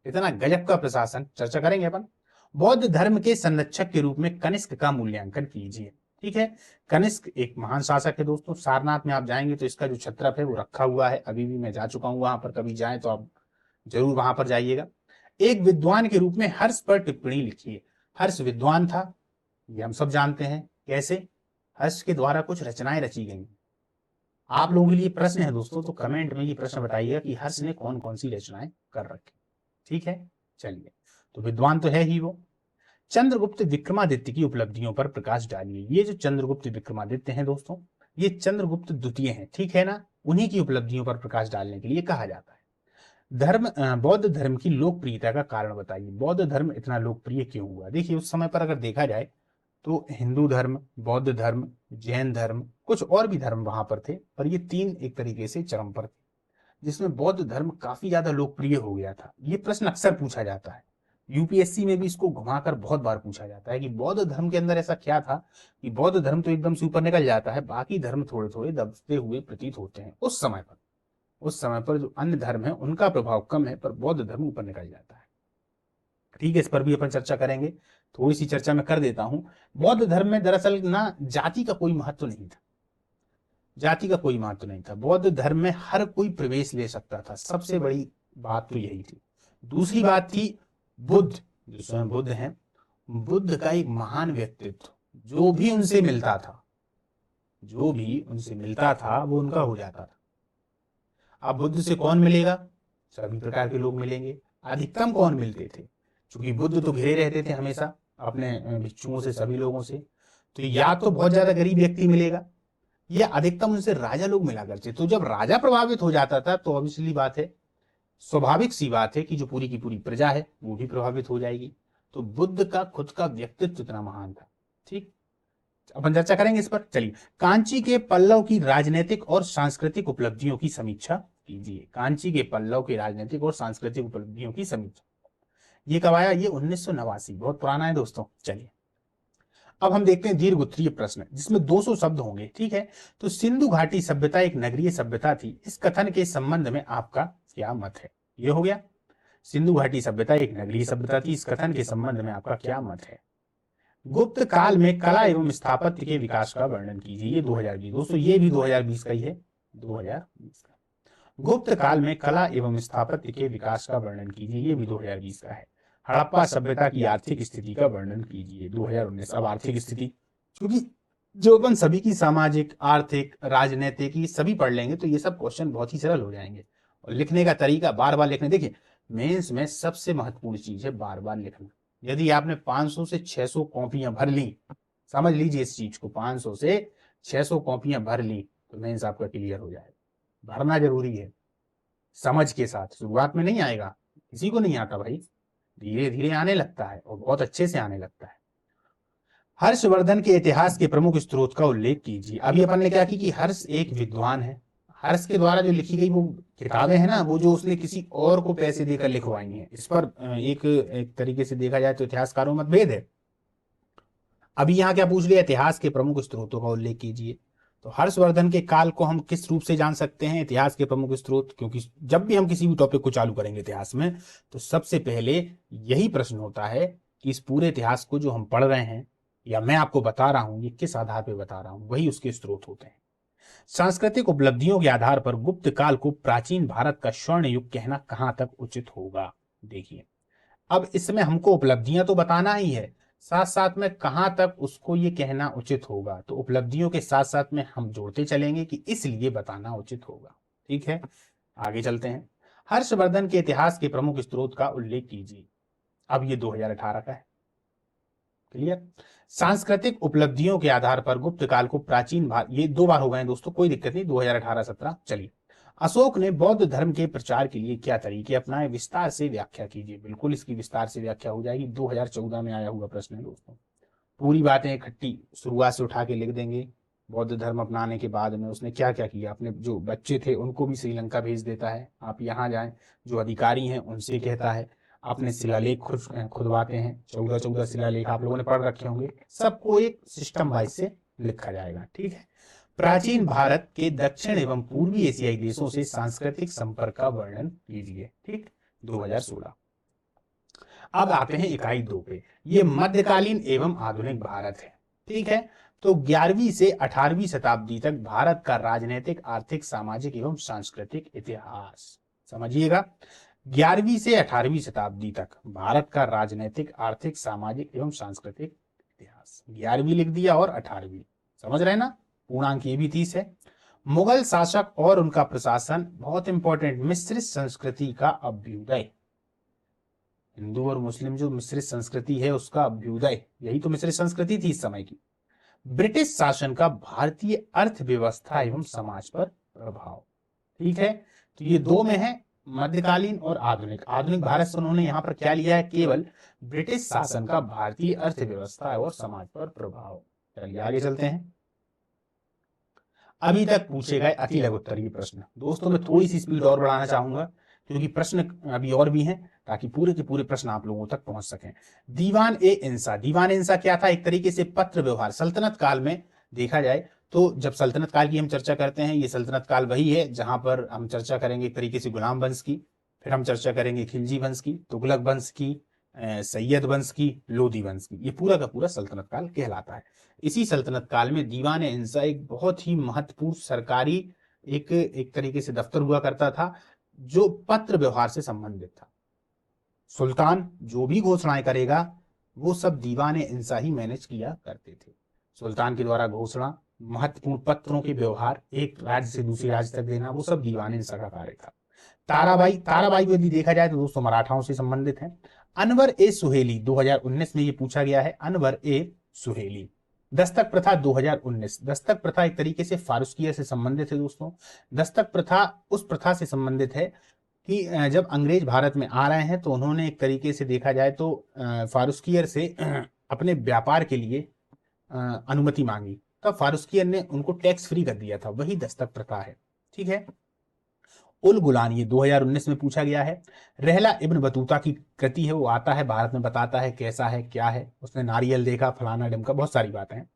इतना गजब का प्रशासन, चर्चा करेंगे अपन। बौद्ध धर्म के संरक्षक के रूप में कनिष्क का मूल्यांकन कीजिए। ठीक है, कनिष्क एक महान शासक है दोस्तों। सारनाथ में आप जाएंगे तो इसका जो छत्रप है वो रखा हुआ है, अभी भी मैं जा चुका हूं वहां पर, कभी जाएं तो आप जरूर वहां पर जाइएगा। एक विद्वान के रूप में हर्ष पर टिप्पणी लिखिए। हर्ष विद्वान था, ये हम सब जानते हैं। कैसे? हर्ष के द्वारा कुछ रचनाएं रची गई। आप लोगों के लिए प्रश्न है दोस्तों, तो कमेंट में ये प्रश्न बताइएगा कि हर्ष ने कौन कौन सी रचनाएं कर रखी। ठीक है, चलिए, तो विद्वान तो है ही वो। चंद्रगुप्त विक्रमादित्य की उपलब्धियों पर प्रकाश डालिए। ये जो चंद्रगुप्त विक्रमादित्य हैं दोस्तों, ये चंद्रगुप्त द्वितीय हैं, ठीक है ना, उन्हीं की उपलब्धियों पर प्रकाश डालने के लिए कहा जाता है। बौद्ध धर्म की लोकप्रियता का कारण बताइए। बौद्ध धर्म इतना लोकप्रिय क्यों हुआ? देखिए, उस समय पर अगर देखा जाए तो हिंदू धर्म, बौद्ध धर्म, जैन धर्म, कुछ और भी धर्म वहां पर थे, पर ये तीन एक तरीके से चरम पर थे, जिसमें बौद्ध धर्म काफी ज्यादा लोकप्रिय हो गया था। ये प्रश्न अक्सर पूछा जाता है, यूपीएससी में भी इसको घुमाकर बहुत बार पूछा जाता है कि बौद्ध धर्म के अंदर ऐसा क्या था कि बौद्ध धर्म तो एकदम से ऊपर निकल जाता है, बाकी धर्म थोड़े थोड़े दबते हुए प्रतीत होते हैं। उस समय पर जो अन्य धर्म है उनका प्रभाव कम है, पर बौद्ध धर्म ऊपर निकल जाता है। ठीक है, इस पर भी अपन चर्चा करेंगे। थोड़ी सी चर्चा मैं कर देता हूं। बौद्ध धर्म में दरअसल ना जाति का कोई महत्व नहीं था। जाति का कोई महत्व नहीं था। बौद्ध धर्म में हर कोई प्रवेश ले सकता था, सबसे बड़ी बात तो यही थी। दूसरी बात थी, बुद्ध जो स्वयं बुद्ध हैं, बुद्ध का एक महान व्यक्तित्व, जो भी उनसे मिलता था वो उनका हो जाता था। अब बुद्ध से कौन मिलेगा? सभी प्रकार के लोग मिलेंगे। अधिकतम कौन मिलते थे? क्योंकि बुद्ध तो घिरे रहते थे हमेशा अपने भिक्षुओं से, सभी लोगों से, तो या तो बहुत ज्यादा गरीब व्यक्ति मिलेगा या अधिकतम उनसे राजा लोग मिला करते। तो जब राजा प्रभावित हो जाता था तो ऑब्वियसली बात है, स्वाभाविक सी बात है कि जो पूरी की पूरी प्रजा है वो भी प्रभावित हो जाएगी। तो बुद्ध का खुद का व्यक्तित्व इतना महान था। ठीक, अपन चर्चा करेंगे इस पर। चलिए, कांची के पल्लव की राजनीतिक और सांस्कृतिक उपलब्धियों की समीक्षा कीजिए। कांची के पल्लव की राजनीतिक और सांस्कृतिक उपलब्धियों की समीक्षा, ये कब आया? ये 1989, बहुत पुराना है दोस्तों। चलिए, अब हम देखते हैं दीर्घ उत्तरीय प्रश्न, जिसमें 200 शब्द होंगे। ठीक है, तो सिंधु घाटी सभ्यता एक नगरीय सभ्यता थी, इस कथन के संबंध में आपका क्या मत है? ये हो गया, सिंधु घाटी सभ्यता एक नगरीय सभ्यता थी, इस कथन के संबंध में आपका क्या मत है? गुप्त काल में कला एवं स्थापत्य के विकास का वर्णन कीजिए। ये 2020 दोस्तों, ये भी 2020 का ही है, 2020 का। गुप्त काल में कला एवं स्थापत्य के विकास का वर्णन कीजिए, ये भी 2020 का है। हड़प्पा सभ्यता की आर्थिक स्थिति का वर्णन कीजिए, 2019। अब आर्थिक स्थिति, क्योंकि जो अपन सभी की सामाजिक, आर्थिक, राजनीतिक ये सभी पढ़ लेंगे तो ये सब क्वेश्चन बहुत ही सरल हो जाएंगे। और लिखने का तरीका बार बार लिखने, देखिए मेंस में सबसे महत्वपूर्ण चीज है बार बार लिखना। यदि आपने 500 से 600 कॉपियां भर ली, समझ लीजिए इस चीज को, 500 से 600 कॉपियां भर ली तो मेंस आपका क्लियर हो जाएगा। भरना जरूरी है, समझ के साथ। शुरुआत में नहीं आएगा, किसी को नहीं आता भाई, धीरे धीरे आने लगता है और बहुत अच्छे से आने लगता है। हर्षवर्धन के इतिहास के प्रमुख स्रोत का उल्लेख कीजिए। अभी अपन ने क्या की कि हर्ष एक विद्वान है, हर्ष के द्वारा जो लिखी गई वो किताबें हैं ना, वो जो उसने किसी और को पैसे देकर लिखवाई हैं, इस पर एक तरीके से देखा जाए तो इतिहासकारों में मतभेद है। अभी यहाँ क्या पूछ लिया? इतिहास के प्रमुख स्रोतों का उल्लेख कीजिए। तो हर्षवर्धन के काल को हम किस रूप से जान सकते हैं? इतिहास के प्रमुख स्रोत, क्योंकि जब भी हम किसी भी टॉपिक को चालू करेंगे इतिहास में तो सबसे पहले यही प्रश्न होता है कि इस पूरे इतिहास को जो हम पढ़ रहे हैं या मैं आपको बता रहा हूं, ये किस आधार पर बता रहा हूं, वही उसके स्रोत होते हैं। सांस्कृतिक उपलब्धियों के आधार पर गुप्त काल को प्राचीन भारत का स्वर्ण युग कहना कहां तक उचित होगा? देखिए, अब इसमें हमको उपलब्धियां तो बताना ही है, साथ साथ में कहां तक उसको ये कहना उचित होगा। तो उपलब्धियों के साथ साथ में हम जोड़ते चलेंगे कि इसलिए बताना उचित होगा। ठीक है, आगे चलते हैं। हर्षवर्धन के इतिहास के प्रमुख स्रोत का उल्लेख कीजिए। अब ये 2018 का है। क्लियर। सांस्कृतिक उपलब्धियों के आधार पर गुप्त काल को प्राचीन भारत, ये 2 बार हो गए दोस्तों, कोई दिक्कत नहीं, 2018-17। चलिए। अशोक ने बौद्ध धर्म के प्रचार के लिए क्या तरीके अपनाए, विस्तार से व्याख्या कीजिए। बिल्कुल इसकी विस्तार से व्याख्या हो जाएगी, 2014 में आया हुआ प्रश्न है दोस्तों। पूरी बातें इकट्ठी शुरुआत से उठा के लिख देंगे। बौद्ध धर्म अपनाने के बाद में उसने क्या क्या किया, अपने जो बच्चे थे उनको भी श्रीलंका भेज देता है, आप यहाँ जाएं, जो अधिकारी हैं उनसे कहता है, अपने शिलालेख खुदवाते हैं, 14 शिलालेख आप लोगों ने पढ़ रखे होंगे, सबको एक सिस्टम वाइज से लिखा जाएगा। ठीक है। प्राचीन भारत के दक्षिण एवं पूर्वी एशियाई देशों से सांस्कृतिक संपर्क का वर्णन कीजिए। ठीक, 2016। अब आते हैं इकाई 2 पे। ये मध्यकालीन एवं आधुनिक भारत है। ठीक है। तो 11वीं से 18वीं शताब्दी तक भारत का राजनीतिक, आर्थिक, सामाजिक एवं सांस्कृतिक इतिहास समझिएगा। 11वीं से 18वीं शताब्दी तक भारत का राजनीतिक, आर्थिक, सामाजिक एवं सांस्कृतिक इतिहास। 11वीं लिख दिया और 18वीं, समझ रहे ना। पूर्णांक ये भी 30 है। मुगल शासक और उनका प्रशासन, बहुत इंपॉर्टेंट, मिश्रित संस्कृति का अभ्युदय। हिंदू और मुस्लिम जो मिश्रित संस्कृति है उसका अभ्युदय, यही तो मिश्रित संस्कृति थी इस समय की। ब्रिटिश शासन का भारतीय अर्थव्यवस्था एवं समाज पर प्रभाव। ठीक है। तो ये 2 में है, मध्यकालीन और आधुनिक। आधुनिक भारत से उन्होंने यहां पर क्या लिया है, केवल ब्रिटिश शासन का भारतीय अर्थव्यवस्था और समाज पर प्रभाव। चलिए आगे चलते हैं। अभी तक पूछे गए अति लघु उत्तरीय प्रश्न। दोस्तों मैं थोड़ी सी स्पीड और बढ़ाना चाहूंगा क्योंकि प्रश्न अभी और भी हैं, ताकि पूरे के पूरे प्रश्न आप लोगों तक पहुंच सकें। दीवान ए इंसा, दीवान ए इंसा क्या था, एक तरीके से पत्र व्यवहार। सल्तनत काल में देखा जाए तो जब सल्तनत काल की हम चर्चा करते हैं, ये सल्तनत काल वही है जहां पर हम चर्चा करेंगे एक तरीके से गुलाम वंश की, फिर हम चर्चा करेंगे खिलजी वंश की, तुगलक वंश की, सैयद वंश की, लोधी वंश की। ये पूरा का पूरा सल्तनत काल कहलाता है। इसी सल्तनत काल में दीवान इंसा एक बहुत ही महत्वपूर्ण सरकारी एक तरीके से दफ्तर हुआ करता था, जो पत्र व्यवहार से संबंधित था। सुल्तान जो भी घोषणाएं करेगा वो सब दीवान इंसा ही मैनेज किया करते थे। सुल्तान के द्वारा घोषणा, महत्वपूर्ण पत्रों के व्यवहार, एक राज्य से दूसरे राज्य तक देना, वो सब दीवान इंसा का कार्य था। ताराबाई, ताराबाई यदि देखा जाए तो दोस्तों मराठाओं से संबंधित है। अनवर ए सुहेली, 2019 में ये पूछा गया है, अनवर ए सुहेली। दस्तक प्रथा 2019, दस्तक प्रथा एक तरीके से फारूकियत से संबंधित है दोस्तों। दस्तक प्रथा उस प्रथा से संबंधित है कि जब अंग्रेज भारत में आ रहे हैं तो उन्होंने एक तरीके से देखा जाए तो फारूकियत से अपने व्यापार के लिए अनुमति मांगी, तब फारूकियत ने उनको टैक्स फ्री कर दिया था, वही दस्तक प्रथा है। ठीक है। उल गुलान, ये 2019 में पूछा गया है। रहला इब्न बतूता की कृति है, वो आता है भारत में, बताता है कैसा है क्या है, उसने नारियल देखा, फलाना ढिमका, बहुत सारी बातें हैं।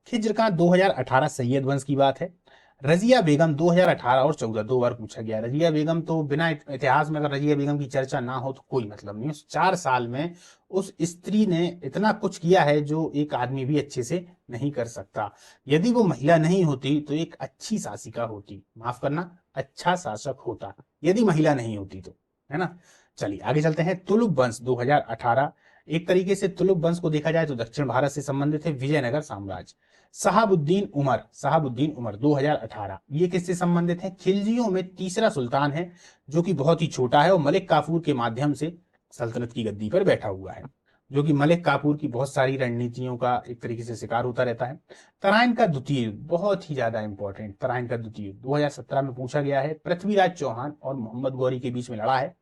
खिज्र का 2018 सैयद वंश की बात है। रजिया बेगम 2018 और 14 2 बार पूछा गया। रजिया बेगम तो बिना इतिहास में अगर रजिया बेगम की चर्चा ना हो तो कोई मतलब नहीं। उस 4 साल में उस स्त्री ने इतना कुछ किया है जो एक आदमी भी अच्छे से नहीं कर सकता। यदि वो महिला नहीं होती तो एक अच्छी शासिका होती, माफ करना, अच्छा शासक होता, यदि महिला नहीं होती तो, है ना। चलिए आगे चलते हैं। तुलुक वंश 2018, एक तरीके से तुलुक वंश को देखा जाए तो दक्षिण भारत से संबंधित है, विजयनगर साम्राज्य। शहाबुद्दीन उमर, शहाबुद्दीन उमर 2018, ये किससे संबंधित है, खिलजियों में तीसरा सुल्तान है जो कि बहुत ही छोटा है और मलिक काफूर के माध्यम से सल्तनत की गद्दी पर बैठा हुआ है, जो कि मलिक काफूर की बहुत सारी रणनीतियों का एक तरीके से शिकार होता रहता है। तराइन का द्वितीय युद्ध बहुत ही ज्यादा इंपॉर्टेंट, तराइन का द्वितीय युद्ध 2017 में पूछा गया है। पृथ्वीराज चौहान और मोहम्मद गौरी के बीच में लड़ा है,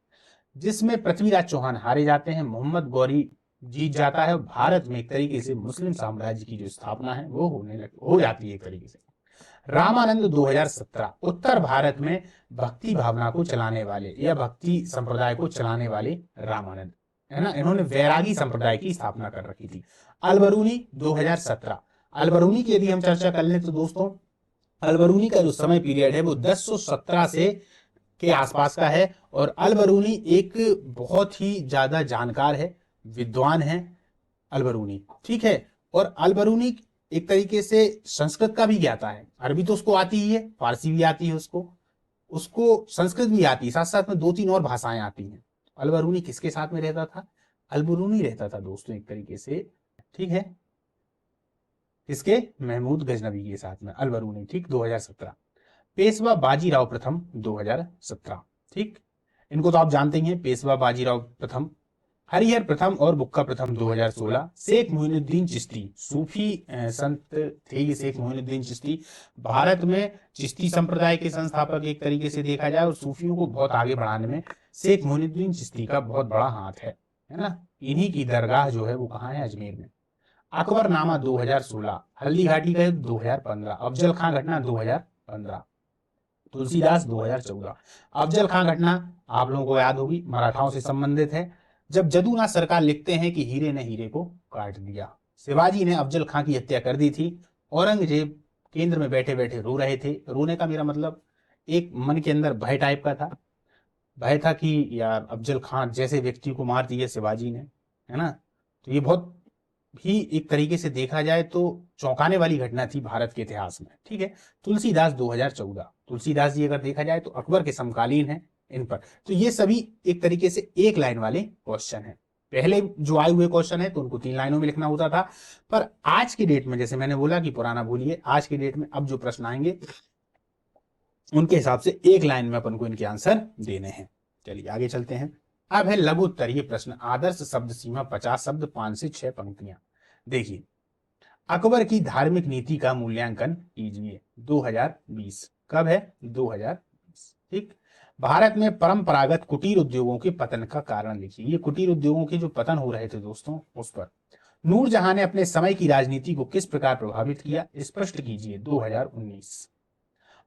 जिसमें पृथ्वीराज चौहान हारे जाते हैं, मोहम्मद गौरी जीत जाता है। भारत में एक तरीके से मुस्लिम साम्राज्य की जो स्थापना है वो हो जाती है एक तरीके से। रामानंद 2017, उत्तर भारत में भक्ति भावना को चलाने वाले या भक्ति संप्रदाय को चलाने वाले रामानंद, है ना, इन्होंने वैरागी संप्रदाय की स्थापना कर रखी थी। अलबरूनी 2017, अलबरूनी की यदि हम चर्चा कर लें तो दोस्तों अलबरूनी का जो समय पीरियड है वो 1017 से के आसपास का है, और अलबरूनी एक बहुत ही ज्यादा जानकार है, विद्वान है अलबरूनी। ठीक है। और अलबरूनी एक तरीके से संस्कृत का भी ज्ञाता है, अरबी तो उसको आती ही है, फारसी भी आती है उसको, उसको संस्कृत भी आती है, साथ साथ में 2-3 और भाषाएं आती हैं। अलबरूनी किसके साथ में रहता था, अलबरूनी रहता था दोस्तों एक तरीके से, ठीक है, किसके, महमूद गजनवी के साथ में अलबरूनी। ठीक, 2017। पेशवा बाजीराव प्रथम 2017। ठीक, इनको तो आप जानते ही हैं, पेशवा बाजीराव प्रथम। हरिहर प्रथम और बुक्का प्रथम 2016। शेख मोइनुद्दीन चिश्ती, सूफी संत थे ये शेख मोइनुद्दीन चिश्ती। भारत में चिश्ती संप्रदाय के संस्थापक एक तरीके से देखा जाए, और सूफियों को बहुत आगे बढ़ाने में शेख मोइनुद्दीन चिश्ती का बहुत बड़ा हाथ है ना। इन्हीं की दरगाह जो है वो कहाँ है, अजमेर में। अकबरनामा 2016, हल्दी घाटी का युद्ध 2015, अफजल खां घटना 2015, तुलसीदास 2014। अफजल खां घटना आप लोगों को याद होगी, मराठाओं से संबंधित है, जब जदूनाथ सरकार लिखते हैं कि हीरे ने हीरे को काट दिया। शिवाजी ने अफजल खां की हत्या कर दी थी। औरंगजेब केंद्र में बैठे बैठे रो रहे थे। रोने का मेरा मतलब एक मन के अंदर भय टाइप का था, भय था कि यार अफजल खां जैसे व्यक्ति को मार दिया शिवाजी ने, है ना। तो ये बहुत भी एक तरीके से देखा जाए तो चौंकाने वाली घटना थी भारत के इतिहास में। ठीक है, तुलसीदास 2014, तुलसीदास जी अगर देखा जाए तो अकबर के समकालीन है इन पर। तो ये सभी एक तरीके से एक लाइन वाले क्वेश्चन है। पहले जो आए हुए क्वेश्चन है तो उनको 3 लाइनों में लिखना होता था, पर आज की डेट में, जैसे मैंने बोला कि पुराना भूलिए, आज की डेट में अब जो प्रश्न आएंगे उनके हिसाब से एक लाइन में अपन को इनके आंसर देने हैं। चलिए आगे चलते हैं। अब है लघु उत्तरीय प्रश्न, आदर्श शब्द सीमा 50 शब्द, 5 से 6 पंक्तियां। देखिए, अकबर की धार्मिक नीति का मूल्यांकन कीजिए 2020। कब है, 2020। ठीक, भारत में परंपरागत कुटीर उद्योगों के पतन का कारण लिखिए। ये कुटीर उद्योगों के जो पतन हो रहे थे दोस्तों, उस पर नूरजहां ने अपने समय की राजनीति को किस प्रकार प्रभावित किया, स्पष्ट कीजिए 2019।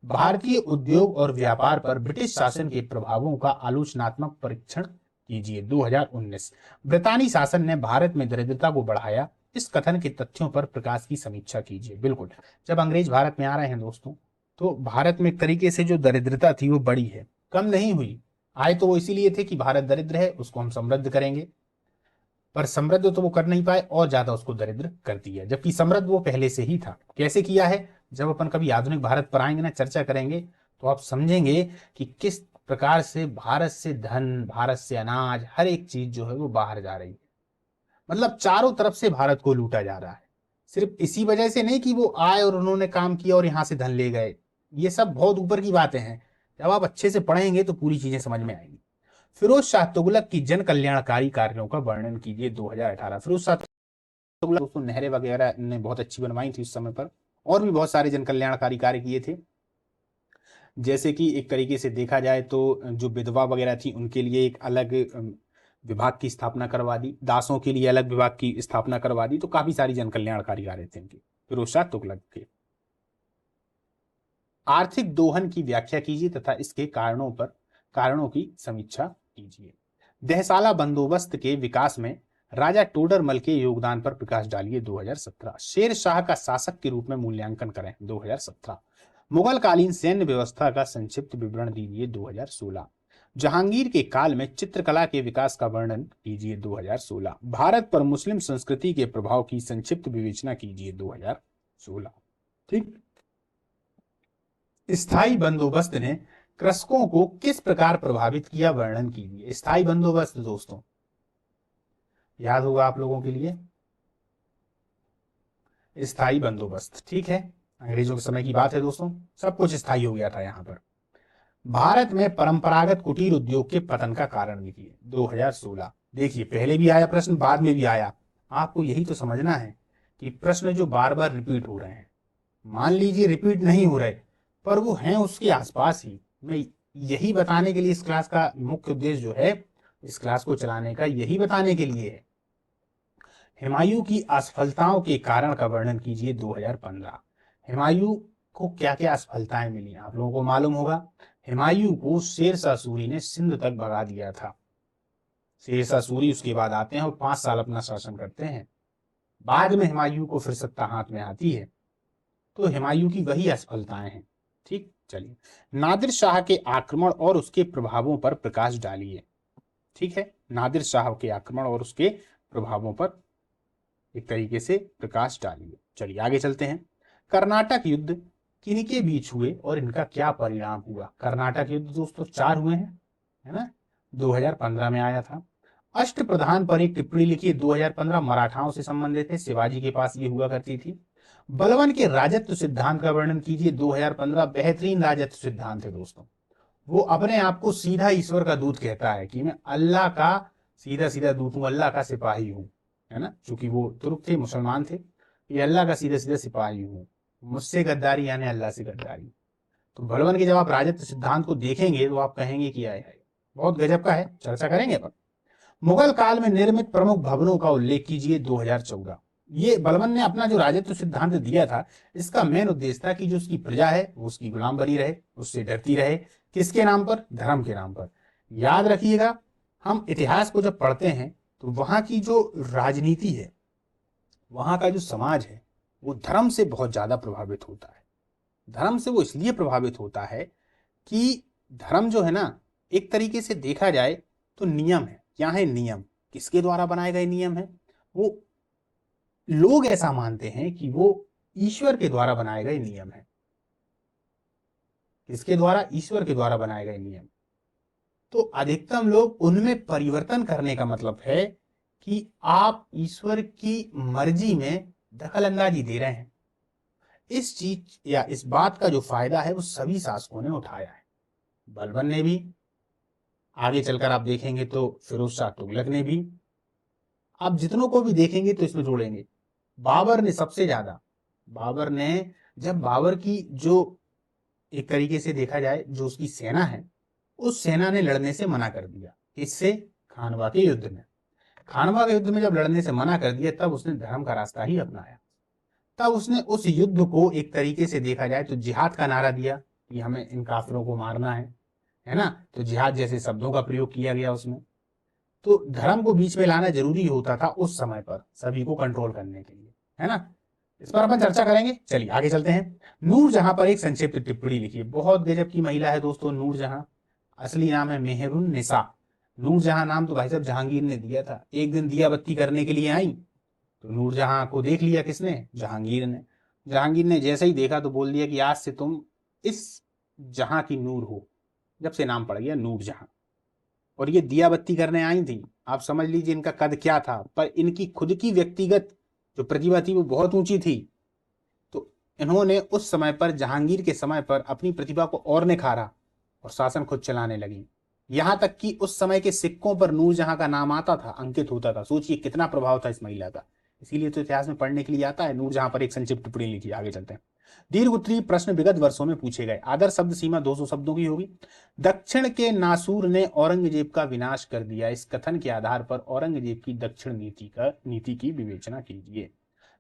भारतीय उद्योग और व्यापार पर ब्रिटिश शासन के प्रभावों का आलोचनात्मक परीक्षण कीजिए 2019। ब्रितानी शासन ने भारत में दरिद्रता को बढ़ाया, इस कथन के तथ्यों पर प्रकाश की समीक्षा कीजिए। बिल्कुल, जब अंग्रेज भारत में आ रहे हैं दोस्तों, तो भारत में एक तरीके से जो दरिद्रता थी वो बढ़ी है, कम नहीं हुई। आए तो वो इसीलिए थे कि भारत दरिद्र है, उसको हम समृद्ध करेंगे, पर समृद्ध तो वो कर नहीं पाए और ज्यादा उसको दरिद्र कर दिया, जबकि समृद्ध वो पहले से ही था। कैसे किया है, जब अपन कभी आधुनिक भारत पर आएंगे ना, चर्चा करेंगे, तो आप समझेंगे कि किस प्रकार से भारत से धन, भारत से अनाज, हर एक चीज जो है वो बाहर जा रही है। मतलब चारों तरफ से भारत को लूटा जा रहा है। सिर्फ इसी वजह से नहीं कि वो आए और उन्होंने काम किया और यहां से धन ले गए, ये सब बहुत ऊपर की बातें हैं। जब आप अच्छे से पढ़ेंगे तो पूरी चीजें समझ में आएंगी। फिरोज शाह तुगलक की जन कल्याणकारी कार्यों का वर्णन कीजिए 2018। फिरोज शाह तुगलक दोस्तों नहरें वगैरह ने बहुत अच्छी बनवाई थी उस समय पर, और भी बहुत सारे जन कल्याणकारी कार्य किए थे। जैसे कि एक तरीके से देखा जाए तो जो विधवा वगैरह थी उनके लिए एक अलग विभाग की स्थापना करवा दी, दासों के लिए अलग विभाग की स्थापना करवा दी। तो काफी सारी जन कल्याणकारी कार्य थे इनके, फिरोज शाह तुगलक के। आर्थिक दोहन की व्याख्या कीजिए तथा इसके कारणों की समीक्षा कीजिए। दहसाला बंदोबस्त के विकास में राजा टोडरमल के योगदान पर प्रकाश डालिए 2017। शेर शाह का शासक के रूप में मूल्यांकन करें 2017। मुगल कालीन सैन्य व्यवस्था का संक्षिप्त विवरण दीजिए 2016। जहांगीर के काल में चित्रकला के विकास का वर्णन कीजिए 2016। भारत पर मुस्लिम संस्कृति के प्रभाव की संक्षिप्त विवेचना कीजिए 2016। ठीक, स्थायी बंदोबस्त ने कृषकों को किस प्रकार प्रभावित किया, वर्णन कीजिए। स्थायी बंदोबस्त दोस्तों याद होगा आप लोगों के लिए, स्थायी बंदोबस्त, ठीक है, अंग्रेजों के समय की बात है दोस्तों, सब कुछ स्थायी हो गया था यहां पर। भारत में परंपरागत कुटीर उद्योग के पतन का कारण लिखिए 2016। देखिए, पहले भी आया प्रश्न, बाद में भी आया। आपको यही तो समझना है कि प्रश्न जो बार बार रिपीट हो रहे हैं, मान लीजिए रिपीट नहीं हो रहे, पर वो हैं उसके आसपास ही। मैं यही बताने के लिए इस क्लास का मुख्य उद्देश्य जो है, इस क्लास को चलाने का यही बताने के लिए है। हुमायूं की असफलताओं के कारण का वर्णन कीजिए 2015। हुमायूं को क्या क्या असफलताएं मिली आप लोगों को मालूम होगा। हुमायूं को शेरशाह सूरी ने सिंध तक भगा दिया था। शेरशाह सूरी उसके बाद आते हैं और 5 साल अपना शासन करते हैं। बाद में हुमायूं को फिर सत्ता हाथ में आती है। तो हुमायूं की वही असफलताएं हैं। ठीक, चलिए, नादिर शाह के आक्रमण और उसके प्रभावों पर प्रकाश डालिए। ठीक है, नादिर शाह के आक्रमण और उसके प्रभावों पर एक तरीके से प्रकाश डालिए। चलिए आगे चलते हैं। कर्नाटक युद्ध किनके बीच हुए और इनका क्या परिणाम हुआ। कर्नाटक युद्ध दोस्तों 4 हुए हैं, है ना, 2015 में आया था। अष्टप्रधान पर एक टिप्पणी लिखी 2015, मराठाओं से संबंधित है, शिवाजी के पास ये हुआ करती थी। बलबन के राजत्व सिद्धांत का वर्णन कीजिए। 2015 बेहतरीन राजत्व सिद्धांत है दोस्तों। वो अपने आप को सीधा ईश्वर का दूत कहता है कि मैं अल्लाह का सीधा सीधा दूत हूं, अल्लाह का सिपाही हूं, है ना, क्योंकि वो तुर्क थे, मुसलमान थे। ये अल्लाह का सीधा सीधा सिपाही हूं, मुझसे गद्दारी यानी अल्लाह से गद्दारी। तो बलबन के जब आप राजत्व सिद्धांत को देखेंगे तो आप कहेंगे कि आए हाय, बहुत गजब का है, चर्चा करेंगे अपन। मुगल काल में निर्मित प्रमुख भवनों का उल्लेख कीजिए। 2014। ये बलबन ने अपना जो राजत्व सिद्धांत दिया था, इसका मेन उद्देश्य था कि जो उसकी प्रजा है वो उसकी गुलाम बनी रहे, उससे डरती रहे। किसके नाम पर? धर्म के नाम पर। याद रखिएगा, हम इतिहास को जब पढ़ते हैं तो वहां की जो राजनीति है, वहां का जो समाज है, वो धर्म से बहुत ज्यादा प्रभावित होता है। धर्म से वो इसलिए प्रभावित होता है कि धर्म जो है ना, एक तरीके से देखा जाए तो नियम है। क्या है? नियम। किसके द्वारा बनाए गए नियम है? वो लोग ऐसा मानते हैं कि वो ईश्वर के द्वारा बनाए गए नियम है। किसके द्वारा? ईश्वर के द्वारा बनाए गए नियम। तो अधिकतम लोग उनमें परिवर्तन करने का मतलब है कि आप ईश्वर की मर्जी में दखल अंदाजी दे रहे हैं। इस चीज या इस बात का जो फायदा है वो सभी शासकों ने उठाया है। बलबन ने भी, आगे चलकर आप देखेंगे तो फिरोज शाह तुगलक ने भी, आप जितनों को भी देखेंगे तो इसमें जोड़ेंगे। बाबर ने सबसे ज्यादा, बाबर ने, जब बाबर की जो एक तरीके से देखा जाए जो उसकी सेना है, उस सेना ने लड़ने से मना कर दिया। इससे खानवा के युद्ध में, खानवा के युद्ध में जब लड़ने से मना कर दिया, तब उसने धर्म का रास्ता ही अपनाया। तब उसने उस युद्ध को एक तरीके से देखा जाए तो जिहाद का नारा दिया कि हमें इन काफिरों को मारना है ना। तो जिहाद जैसे शब्दों का प्रयोग किया गया उसमें। तो धर्म को बीच में लाना जरूरी होता था उस समय पर, सभी को कंट्रोल करने के लिए, है ना। इस पर अपन चर्चा करेंगे। चलिए आगे चलते हैं। नूरजहां पर एक संक्षिप्त टिप्पणी लिखिए। बहुत गजब की महिला है दोस्तों नूरजहां। असली नाम है मेहरुन निसा। नूरजहां नाम तो भाई साहब जहांगीर ने दिया था। एक दिन दिया बत्ती करने के लिए आई तो नूरजहां को देख लिया किसने? जहांगीर ने। जहांगीर ने जैसे ही देखा तो बोल दिया कि आज से तुम इस जहां की नूर हो। जब से नाम पड़ गया नूरजहां। और ये दिया बत्ती करने आई थी। आप समझ लीजिए इनका कद क्या था, पर इनकी खुद की व्यक्तिगत जो प्रतिभा थी वो बहुत ऊंची थी। तो इन्होंने उस समय पर, जहांगीर के समय पर, अपनी प्रतिभा को और निखारा और शासन खुद चलाने लगी। यहां तक कि उस समय के सिक्कों पर नूरजहां का नाम आता था, अंकित होता था। सोचिए कितना प्रभाव था इस महिला का। इसीलिए तो इतिहास में पढ़ने के लिए आता है। नूरजहां पर एक संक्षिप्त टिप्पणी लिखी। आगे चलते हैं। दीर्घ उत्तरीय प्रश्न विगत वर्षों में पूछे गए। आदर्श शब्द सीमा 200 शब्दों की होगी। दक्षिण के नासूर ने औरंगजेब का विनाश कर दिया। इस कथन के आधार पर औरंगजेब की दक्षिण नीति की विवेचना कीजिए।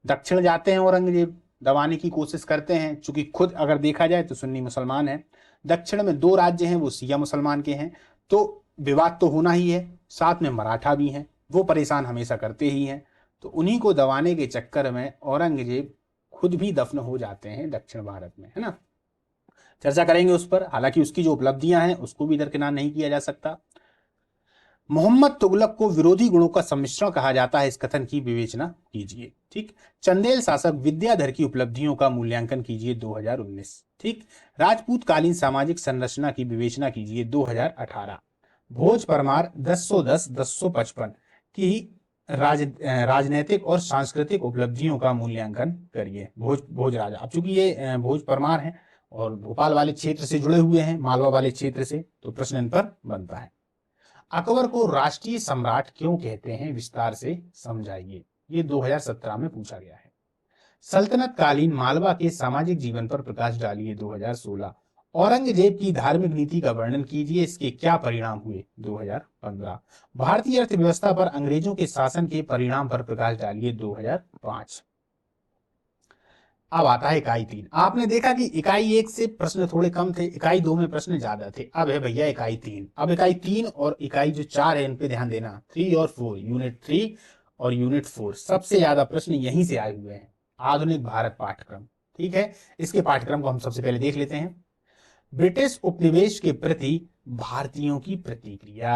दक्षिण जाते हैं औरंगजेब, दबाने की कोशिश करते हैं। चूंकि खुद अगर देखा जाए तो सुन्नी मुसलमान है। दक्षिण में 2 राज्य हैं, वो शिया मुसलमान के हैं। तो विवाद तो होना ही है। साथ में मराठा भी हैं, वो परेशान हमेशा करते ही हैं। तो उन्हीं को दबाने के चक्कर में औरंगजेब खुद भी दफन हो जाते हैं दक्षिण भारत में, है ना। चर्चा करेंगे उस पर। हालांकि उसकी जो उपलब्धियां हैं उसको भी दरकिनार नहीं किया जा सकता। मोहम्मद तुगलक को विरोधी गुणों का सम्मिश्रण कहा जाता है। इस कथन की विवेचना कीजिए। ठीक। चंदेल शासक विद्याधर की उपलब्धियों का मूल्यांकन कीजिए। 2019। ठीक। राजपूत कालीन सामाजिक संरचना की विवेचना कीजिए। 2018। भोज परमार 1010-1055 की राजनैतिक और सांस्कृतिक उपलब्धियों का मूल्यांकन करिए। भोज राजा, अब चूंकि ये भोज परमार हैं और भोपाल वाले क्षेत्र से जुड़े हुए हैं, मालवा वाले क्षेत्र से, तो प्रश्न इन पर बनता है। अकबर को राष्ट्रीय सम्राट क्यों कहते हैं, विस्तार से समझाइए। ये 2017 में पूछा गया है। सल्तनत कालीन मालवा के सामाजिक जीवन पर प्रकाश डालिए। 2016। औरंगजेब की धार्मिक नीति का वर्णन कीजिए, इसके क्या परिणाम हुए। 2015। भारतीय अर्थव्यवस्था पर अंग्रेजों के शासन के परिणाम पर प्रकाश डालिए। 2005। अब आता है इकाई 3। आपने देखा कि इकाई 1 से प्रश्न थोड़े कम थे, इकाई 2 में प्रश्न ज्यादा थे। अब है भैया इकाई 3। अब इकाई 3 और इकाई जो 4 है इन पे ध्यान देना। 3 और 4, यूनिट 3 और यूनिट 4, सबसे ज्यादा प्रश्न यहीं से आए हुए हैं। आधुनिक भारत पाठ्यक्रम। ठीक है, इसके पाठ्यक्रम को हम सबसे पहले देख लेते हैं। ब्रिटिश उपनिवेश के प्रति भारतीयों की प्रतिक्रिया।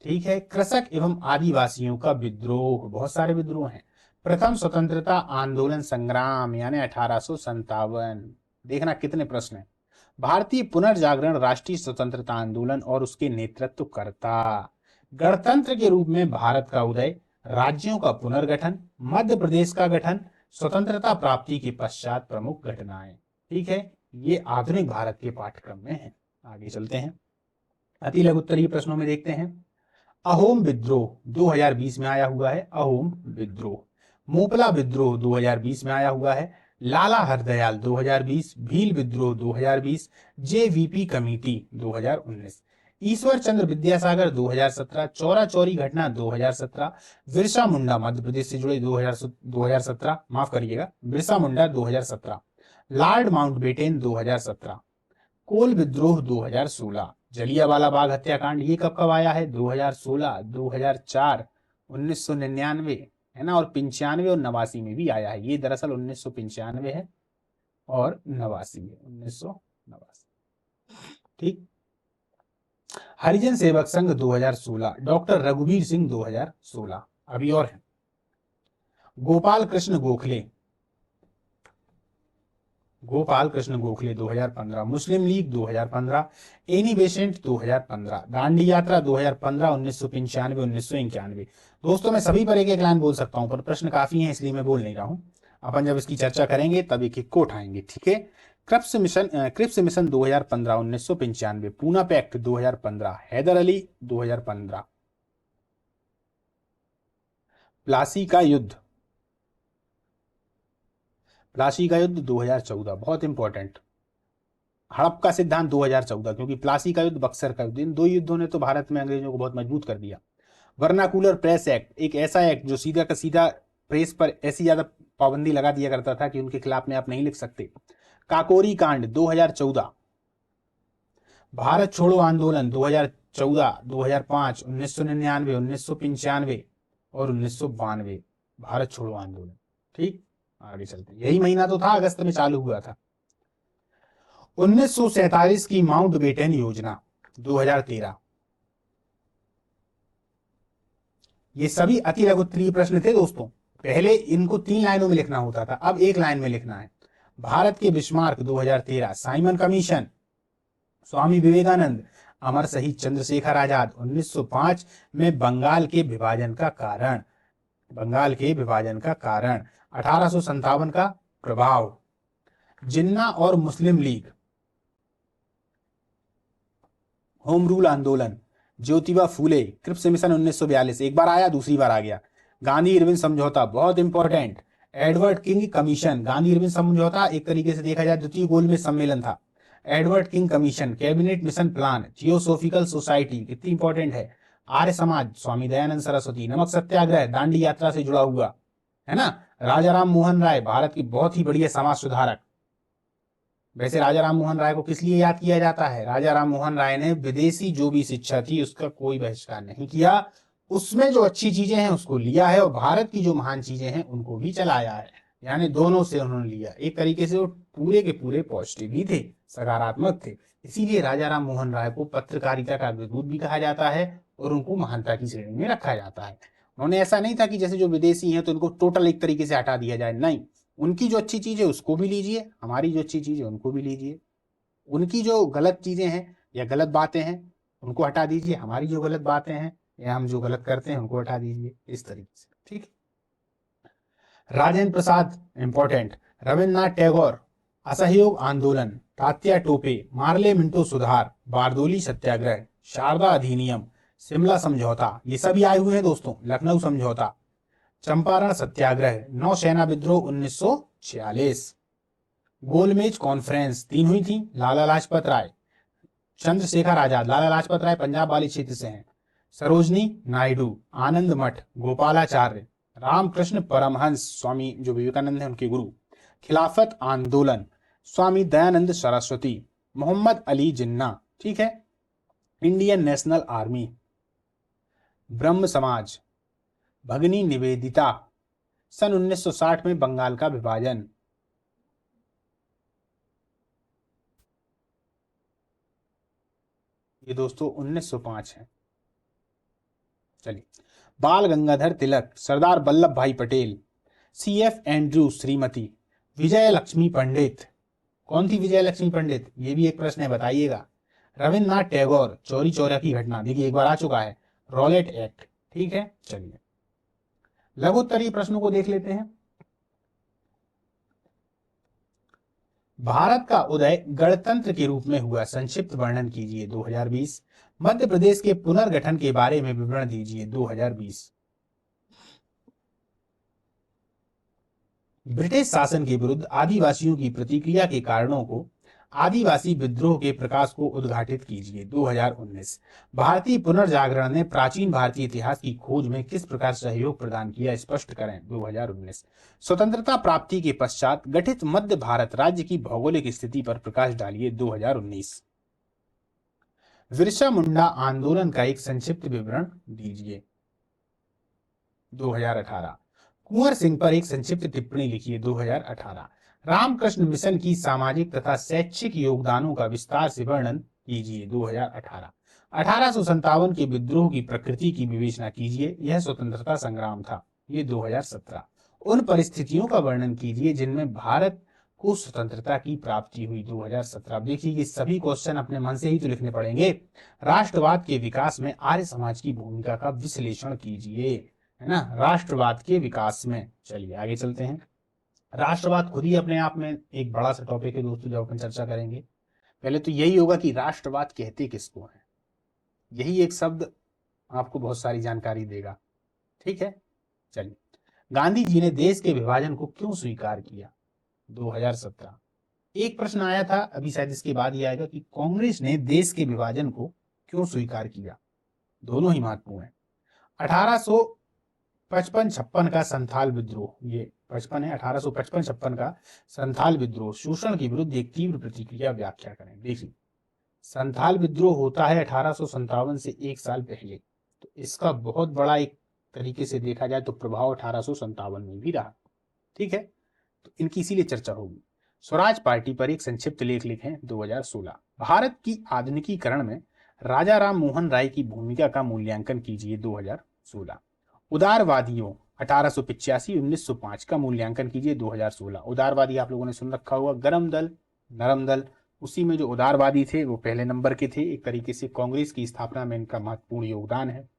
ठीक है। कृषक एवं आदिवासियों का विद्रोह, बहुत सारे विद्रोह हैं। प्रथम स्वतंत्रता आंदोलन संग्राम यानी 1857। देखना कितने प्रश्न हैं। भारतीय पुनर्जागरण राष्ट्रीय स्वतंत्रता आंदोलन और उसके नेतृत्व करता। गणतंत्र के रूप में भारत का उदय, राज्यों का पुनर्गठन, मध्य प्रदेश का गठन, स्वतंत्रता प्राप्ति के पश्चात प्रमुख घटनाएं। ठीक है, ये आधुनिक भारत के पाठ्यक्रम में है। आगे चलते हैं, अति लघु उत्तरीय प्रश्नों में देखते हैं। अहोम विद्रोह 2020 में आया हुआ है, अहोम विद्रोह। मोपला विद्रोह 2020 में आया हुआ है। लाला हरदयाल 2020, भील विद्रोह 2020, जेवीपी कमेटी 2019, ईश्वर चंद्र विद्यासागर 2017, चौरा चौरी घटना 2017, बिरसा मुंडा मध्य प्रदेश से जुड़े 2017, माफ करिएगा, बिरसा मुंडा 2017, लॉर्ड माउंटबेटन 2017, कोल विद्रोह 2016, जलियांवाला बाग हत्याकांड ये कब कब आया है? 2016, 2004, 1999 है ना, और 95 और 89 में भी आया है। ये दरअसल 1995 है और 89 है, 1989। ठीक। हरिजन सेवक संघ 2016, डॉक्टर रघुवीर सिंह 2016। अभी और है, गोपाल कृष्ण गोखले 2015, मुस्लिम लीग 2015, एनी बेसेंट 2015, दांडी यात्रा 2015, 1995, 1991। दोस्तों मैं सभी पर एक एक लाइन बोल सकता हूं, पर प्रश्न काफी हैं इसलिए मैं बोल नहीं रहा हूं। अपन जब इसकी चर्चा करेंगे तब एक एक को उठाएंगे। ठीक है, Cripps mission 2015, 1995, Poona pact 2015, Haidar Ali 2015, Plassey का युद्ध 2014, बहुत इंपॉर्टेंट। हड़प का सिद्धांत 2014, क्योंकि प्लासी का युद्ध, बक्सर का युद्ध, इन दो युद्धों ने तो भारत में अंग्रेजों को बहुत मजबूत कर दिया। वर्नाकुलर प्रेस एक्ट, एक ऐसा एक्ट जो सीधा का सीधा प्रेस पर ऐसी ज्यादा पाबंदी लगा दिया करता था कि उनके खिलाफ में आप नहीं लिख सकते। काकोरी कांड 2014, भारत छोड़ो आंदोलन 2014, 2005, 1999, 1995 और 1992, भारत छोड़ो आंदोलन। ठीक, आगे चलते हैं। यही महीना तो था, अगस्त में चालू हुआ था। 1947 की माउंटबेटन योजना 2013। ये सभी अति लघु उत्तरीय प्रश्न थे दोस्तों। पहले इनको 3 लाइनों में लिखना होता था, अब 1 लाइन में लिखना है। भारत के Bismarck 2013, Simon commission, Swami Vivekananda, अमर शहीद चंद्रशेखर आजाद, 1905 में बंगाल के विभाजन का कारण, 1857 का प्रभाव, जिन्ना और मुस्लिम लीग, होम रूल आंदोलन, ज्योतिबा फूले, क्रिप्स मिशन 1942, एक बार आया दूसरी बार आ गया, गांधी इरविन समझौता, बहुत important, Edward king commission, Gandhi Irwin समझौता एक तरीके से देखा जाए द्वितीय गोलमेज सम्मेलन था, Edward king commission, cabinet mission plan, theosophical society, कितनी इंपॉर्टेंट है, आर्य समाज, स्वामी दयानंद सरस्वती, नमक सत्याग्रह, दांडी यात्रा से जुड़ा हुआ है ना, राजा राम मोहन राय, भारत की बहुत ही बढ़िया समाज सुधारक। वैसे राजा राम मोहन राय को किस लिए याद किया जाता है? राजा राम मोहन राय ने विदेशी जो भी शिक्षा थी उसका कोई बहिष्कार नहीं किया, उसमें जो अच्छी चीजें हैं उसको लिया है और भारत की जो महान चीजें हैं उनको भी चलाया है, यानी दोनों से उन्होंने लिया। एक तरीके से वो पूरे के पूरे पॉजिटिव ही थे, सकारात्मक थे। इसीलिए राजा राम मोहन राय को पत्रकारिता का अग्रदूत भी कहा जाता है और उनको महानता की श्रेणी में रखा जाता है। उन्होंने ऐसा नहीं था कि जैसे जो विदेशी हैं तो इनको टोटल एक तरीके से हटा दिया जाए, नहीं, उनकी जो अच्छी चीज है उसको भी लीजिए, हमारी जो अच्छी चीज है उनको भी लीजिए, उनकी जो गलत चीजें हैं या गलत बातें हैं उनको हटा दीजिए, हमारी जो गलत बातें हैं या हम जो गलत करते हैं उनको हटा दीजिए, इस तरीके से। ठीक। राजेंद्र प्रसाद इंपॉर्टेंट, रविन्द्रनाथ टैगोर, असहयोग आंदोलन, तात्या टोपे, मार्ले मिंटो सुधार, बारदोली सत्याग्रह, शारदा अधिनियम, शिमला समझौता, ये सभी आए हुए हैं दोस्तों, लखनऊ समझौता, चंपारण सत्याग्रह, नौसेना विद्रोह 1946, गोलमेज कॉन्फ्रेंस 3 हुई थी, लाला लाजपत राय, चंद्रशेखर आजाद, लाला लाजपत राय पंजाब वाले क्षेत्र से हैं, सरोजनी नायडू, आनंद मठ, गोपालाचार्य, रामकृष्ण परमहंस, स्वामी जो विवेकानंद हैं उनके गुरु, खिलाफत आंदोलन, स्वामी दयानंद सरस्वती, मोहम्मद अली जिन्ना, ठीक है, इंडियन नेशनल आर्मी, ब्रह्म समाज, भगनी निवेदिता, सन 1960 में बंगाल का विभाजन, ये दोस्तों 1905 है। चलिए, बाल गंगाधर तिलक, सरदार वल्लभ भाई पटेल, CF एंड्रू, श्रीमती विजय लक्ष्मी पंडित, कौन थी विजय लक्ष्मी पंडित? ये भी एक प्रश्न है, बताइएगा। रविन्द्रनाथ टैगोर, चौरी चौरा की घटना, देखिए एक बार आ चुका है, रॉलेट एक्ट, ठीक है। चलिए लघु उत्तरीय प्रश्नों को देख लेते हैं। भारत का उदय गणतंत्र के रूप में हुआ, संक्षिप्त वर्णन कीजिए 2020। मध्य प्रदेश के पुनर्गठन के बारे में विवरण दीजिए 2020। ब्रिटिश शासन के विरुद्ध आदिवासियों की प्रतिक्रिया के कारणों को, आदिवासी विद्रोह के प्रकाश को उद्घाटित कीजिए 2019। भारतीय पुनर्जागरण ने प्राचीन भारतीय इतिहास की खोज में किस प्रकार सहयोग प्रदान किया, स्पष्ट करें 2019। स्वतंत्रता प्राप्ति के पश्चात गठित मध्य भारत राज्य की भौगोलिक स्थिति पर प्रकाश डालिए 2019। बिरसा मुंडा आंदोलन का एक संक्षिप्त विवरण दीजिए 2018। कुंवर सिंह पर एक संक्षिप्त टिप्पणी लिखिए 2018। रामकृष्ण मिशन की सामाजिक तथा शैक्षिक योगदानों का विस्तार से वर्णन कीजिए 2018। 1857 के विद्रोह की प्रकृति की विवेचना कीजिए, यह स्वतंत्रता संग्राम था, ये 2017। उन परिस्थितियों का वर्णन कीजिए जिनमें भारत को स्वतंत्रता की प्राप्ति हुई 2017। देखिए ये सभी क्वेश्चन अपने मन से ही तो लिखने पड़ेंगे। राष्ट्रवाद के विकास में आर्य समाज की भूमिका का विश्लेषण कीजिए, है ना, राष्ट्रवाद के विकास में। चलिए आगे चलते हैं। राष्ट्रवाद खुद ही अपने आप में एक बड़ा सा टॉपिक है दोस्तों, जब अपन चर्चा करेंगे। पहले तो यही होगा कि राष्ट्रवाद कहते किसको है, यही एक शब्द आपको बहुत सारी जानकारी देगा, ठीक है। चलिए, गांधी जी ने देश के विभाजन को क्यों स्वीकार किया 2017। एक प्रश्न आया था अभी, शायद इसके बाद ही आएगा कि कांग्रेस ने देश के विभाजन को क्यों स्वीकार किया। दोनों ही महत्वपूर्ण है। 1855-56 का संथाल विद्रोह, ये 55 है, 1855-56 का संथाल विद्रोह, शोषण के विरुद्ध एक तीव्र प्रतिक्रिया, व्याख्या करें। देखिए संथाल विद्रोह होता है 1857 से एक साल पहले, तो इसका बहुत बड़ा एक तरीके से देखा जाए तो प्रभाव 1857 में भी रहा, ठीक है। तो इनकी इसीलिए चर्चा होगी। स्वराज पार्टी पर एक संक्षिप्त लेख लिखें 2016। भारत की आधुनिकीकरण में राजा राम मोहन राय की भूमिका का मूल्यांकन कीजिए 2016। उदारवादियों 1885-1905 का मूल्यांकन कीजिए 2016। उदारवादी आप लोगों ने सुन रखा होगा, गरम दल, नरम दल, उसी में जो उदारवादी थे वो पहले नंबर के थे। एक तरीके से कांग्रेस की स्थापना में इनका महत्वपूर्ण योगदान है,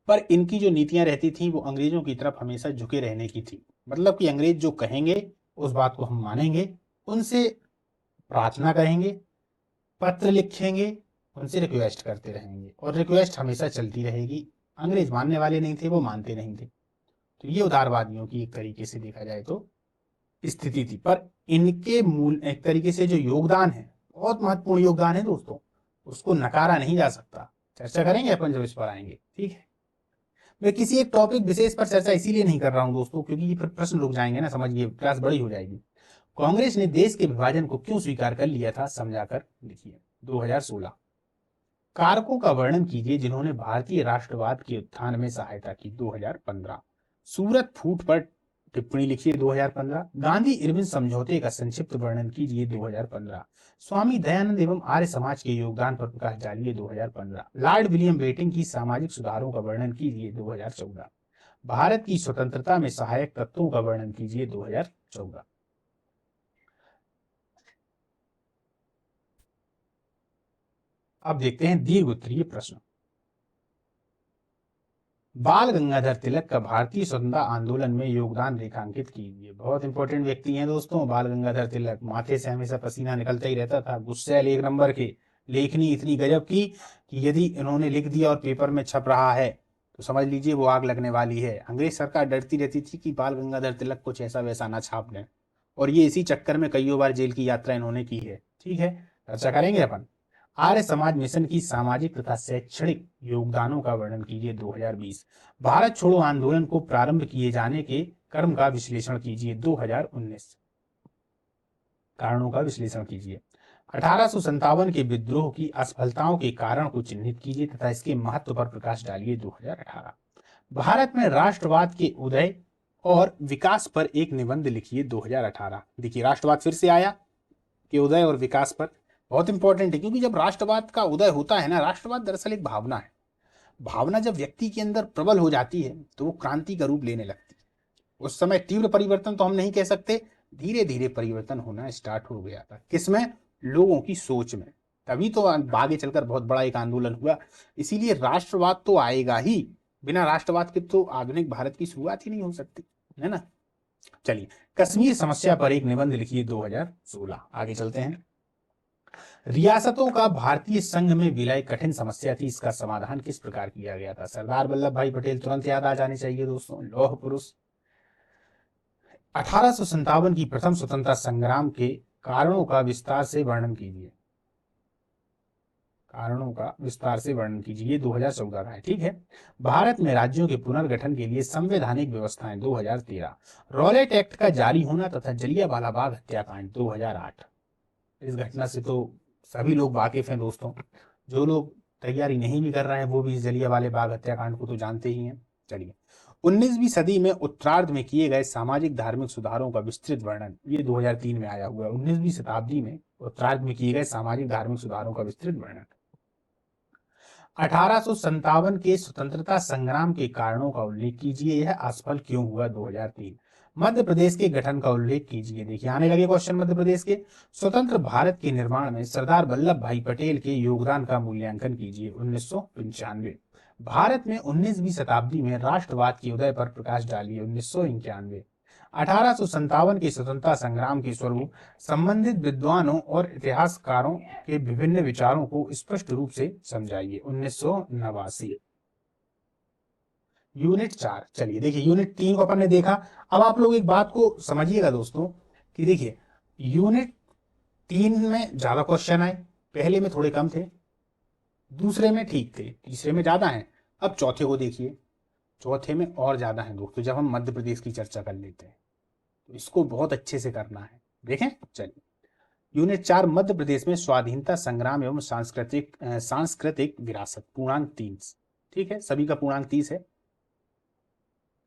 पर इनकी जो नीतियां रहती थी वो अंग्रेजों की तरफ हमेशा झुके रहने की थी। मतलब कि अंग्रेज जो कहेंगे उस बात को हम मानेंगे, उनसे प्रार्थना करेंगे, पत्र लिखेंगे, उनसे रिक्वेस्ट करते रहेंगे, और रिक्वेस्ट हमेशा चलती रहेगी। अंग्रेज मानने वाले नहीं थे, वो मानते नहीं थे। तो ये उदारवादियों की एक तरीके से देखा जाए तो स्थिति थी। पर इनके मूल एक तरीके से जो योगदान है, बहुत महत्वपूर्ण योगदान है दोस्तों, उसको नकारा नहीं जा सकता। चर्चा करेंगे अपन जब इस पर आएंगे, ठीक है। मैं किसी एक टॉपिक विशेष पर चर्चा इसीलिए नहीं कर रहा हूं दोस्तों, क्योंकि ये फिर प्रश्न रुक जाएंगे ना, समझिए क्लास बड़ी हो जाएगी। कांग्रेस ने देश के विभाजन को क्यों स्वीकार कर लिया था, समझाकर लिखिए 2016। कारकों का वर्णन कीजिए जिन्होंने भारतीय राष्ट्रवाद के उत्थान में सहायता की 2015। सूरत फूट पर टिप्पणी लिखिए 2015। गांधी इरविन समझौते का संक्षिप्त वर्णन कीजिए 2015। स्वामी दयानंद एवं आर्य समाज के योगदान पर प्रकाश डालिए 2015। लॉर्ड विलियम बेटिंग की सामाजिक सुधारों का वर्णन कीजिए 2014। भारत की स्वतंत्रता में सहायक तत्वों का वर्णन कीजिए 2014। अब देखते हैं दीर्घ उत्तरीय प्रश्न। बाल गंगाधर तिलक का भारतीय स्वतंत्रता आंदोलन में योगदान रेखांकित कीजिए। बहुत इंपॉर्टेंट व्यक्ति हैं दोस्तों बाल गंगाधर तिलक। माथे से हमेशा पसीना निकलता ही रहता था, गुस्सैल एक नंबर के, लेखनी इतनी गजब की कि यदि इन्होंने लिख दिया और पेपर में छप रहा है तो समझ लीजिए वो आग लगने वाली है। अंग्रेज सरकार डरती रहती थी कि बाल गंगाधर तिलक कुछ ऐसा वैसा ना छाप दें, और ये इसी चक्कर में कईयों बार जेल की यात्रा इन्होंने की है, ठीक है। चर्चा करेंगे अपन। आर्य समाज मिशन की सामाजिक तथा शैक्षणिक योगदानों का वर्णन कीजिए 2020। भारत छोड़ो आंदोलन को प्रारंभ किए जाने के क्रम का विश्लेषण कीजिए 2019। कारणों का विश्लेषण कीजिए। 1857 के विद्रोह की असफलताओं के कारण को चिन्हित कीजिए तथा इसके महत्व पर प्रकाश डालिए 2018। भारत में राष्ट्रवाद के उदय और विकास पर एक निबंध लिखिए 2018। देखिए राष्ट्रवाद फिर से आया कि उदय और विकास पर, बहुत इंपॉर्टेंट है, क्योंकि जब राष्ट्रवाद का उदय होता है ना, राष्ट्रवाद दरअसल एक भावना है। भावना जब व्यक्ति के अंदर प्रबल हो जाती है तो वो क्रांति का रूप लेने लगती है। उस समय तीव्र परिवर्तन तो हम नहीं कह सकते, धीरे धीरे परिवर्तन होना स्टार्ट हो गया था। किसमें? लोगों की सोच में। तभी तो आगे चलकर बहुत बड़ा एक आंदोलन हुआ। इसीलिए राष्ट्रवाद तो आएगा ही, बिना राष्ट्रवाद के तो आधुनिक भारत की शुरुआत ही नहीं हो सकती, है ना। चलिए, कश्मीर समस्या पर एक निबंध लिखिए 2016। आगे चलते हैं। रियासतों का भारतीय संघ में विलय कठिन समस्या थी, इसका समाधान किस प्रकार किया गया था? सरदार वल्लभ भाई पटेल तुरंत याद आ जाने चाहिए दोस्तों, लौह पुरुष। 1857 की प्रथम स्वतंत्रता संग्राम के कारणों का विस्तार से वर्णन कीजिए। कारणों का विस्तार से वर्णन कीजिए, ये 2014 का है, ठीक है। भारत में राज्यों के पुनर्गठन के लिए संवैधानिक व्यवस्थाएं 2013। रॉलेट एक्ट का जारी होना तथा जलियांवाला बाग हत्याकांड 2008। इस घटना से तो सभी लोग वाकिफ हैं दोस्तों, जो लोग तैयारी नहीं भी कर रहे हैं वो भी जलियांवाले बाग हत्याकांड को तो जानते ही हैं। चलिए, 19वीं सदी में उत्तरार्ध में किए गए सामाजिक धार्मिक सुधारों का विस्तृत वर्णन, ये 2003 में आया हुआ है। 19वीं शताब्दी में उत्तरार्ध में किए गए सामाजिक धार्मिक सुधारों का विस्तृत वर्णन। 1857 के स्वतंत्रता संग्राम के कारणों का उल्लेख कीजिए, यह असफल क्यों हुआ? 2003। मध्य प्रदेश के गठन का उल्लेख कीजिए। देखिए आने लगे क्वेश्चन मध्य प्रदेश के। स्वतंत्र भारत के निर्माण में सरदार वल्लभ भाई पटेल के योगदान का मूल्यांकन कीजिए। 1995। भारत में 19वीं शताब्दी में राष्ट्रवाद के उदय पर प्रकाश डालिए। 1991। 1857 के स्वतंत्रता संग्राम के स्वरूप संबंधित विद्वानों और इतिहासकारों के विभिन्न विचारों को स्पष्ट रूप से समझाइए। 1989। यूनिट 4। चलिए देखिए, यूनिट 3 को अपन ने देखा। अब आप लोग एक बात को समझिएगा दोस्तों कि देखिए यूनिट 3 में ज्यादा क्वेश्चन आए, पहले में थोड़े कम थे, दूसरे में ठीक थे, तीसरे में ज्यादा हैं। अब चौथे को देखिए, चौथे में और ज्यादा है दोस्तों, जब हम मध्य प्रदेश की चर्चा कर लेते हैं तो इसको बहुत अच्छे से करना है। देखें, चलिए यूनिट 4 मध्य प्रदेश में स्वाधीनता संग्राम एवं सांस्कृतिक विरासत, पूर्णांक 30। ठीक है, सभी का पूर्णांक 30 है।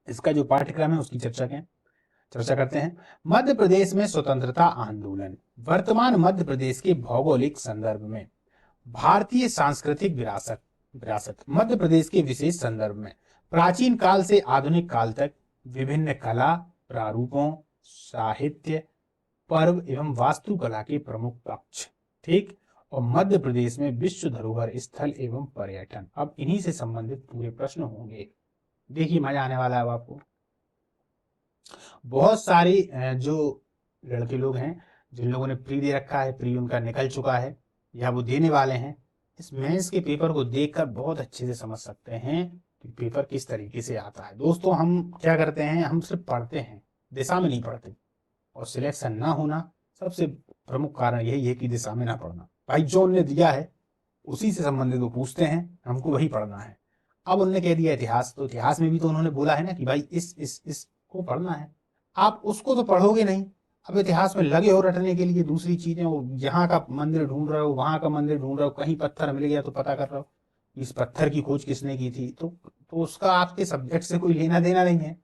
इसका जो पाठ्यक्रम है उसकी चर्चा करते हैं। मध्य प्रदेश में स्वतंत्रता आंदोलन, वर्तमान मध्य प्रदेश के भौगोलिक संदर्भ में, भारतीय सांस्कृतिक विरासत मध्य प्रदेश के विशेष संदर्भ में, प्राचीन काल से आधुनिक काल तक विभिन्न कला प्रारूपों, साहित्य, पर्व एवं वास्तुकला के प्रमुख पक्ष। ठीक, और मध्य प्रदेश में विश्व धरोहर स्थल एवं पर्यटन। अब इन्हीं से संबंधित पूरे प्रश्न होंगे। देखिए मजा आने वाला है आपको। बहुत सारी जो लड़के लोग हैं जिन लोगों ने प्री दे रखा है, प्री उनका निकल चुका है या वो देने वाले हैं, इस मेंस के पेपर को देखकर बहुत अच्छे से समझ सकते हैं कि पेपर किस तरीके से आता है। दोस्तों हम क्या करते हैं, हम सिर्फ पढ़ते हैं, दिशा में नहीं पढ़ते, और सिलेक्शन ना होना सबसे प्रमुख कारण यही है कि दिशा में ना पढ़ना। भाई जो उन्होंने दिया है उसी से संबंधित वो पूछते हैं, हमको वही पढ़ना है। अब उन्होंने कह दिया इतिहास, तो इतिहास में भी तो उन्होंने बोला है ना कि भाई इस को पढ़ना है, आप उसको तो पढ़ोगे नहीं। अब इतिहास में लगे हो रटने के लिए दूसरी चीजें, वो यहाँ का मंदिर ढूंढ रहे हो, वहां का मंदिर ढूंढ रहे हो, कहीं पत्थर मिल गया तो पता कर रहे हो इस पत्थर की खोज किसने की थी, तो उसका आपके सब्जेक्ट से कोई लेना देना नहीं है।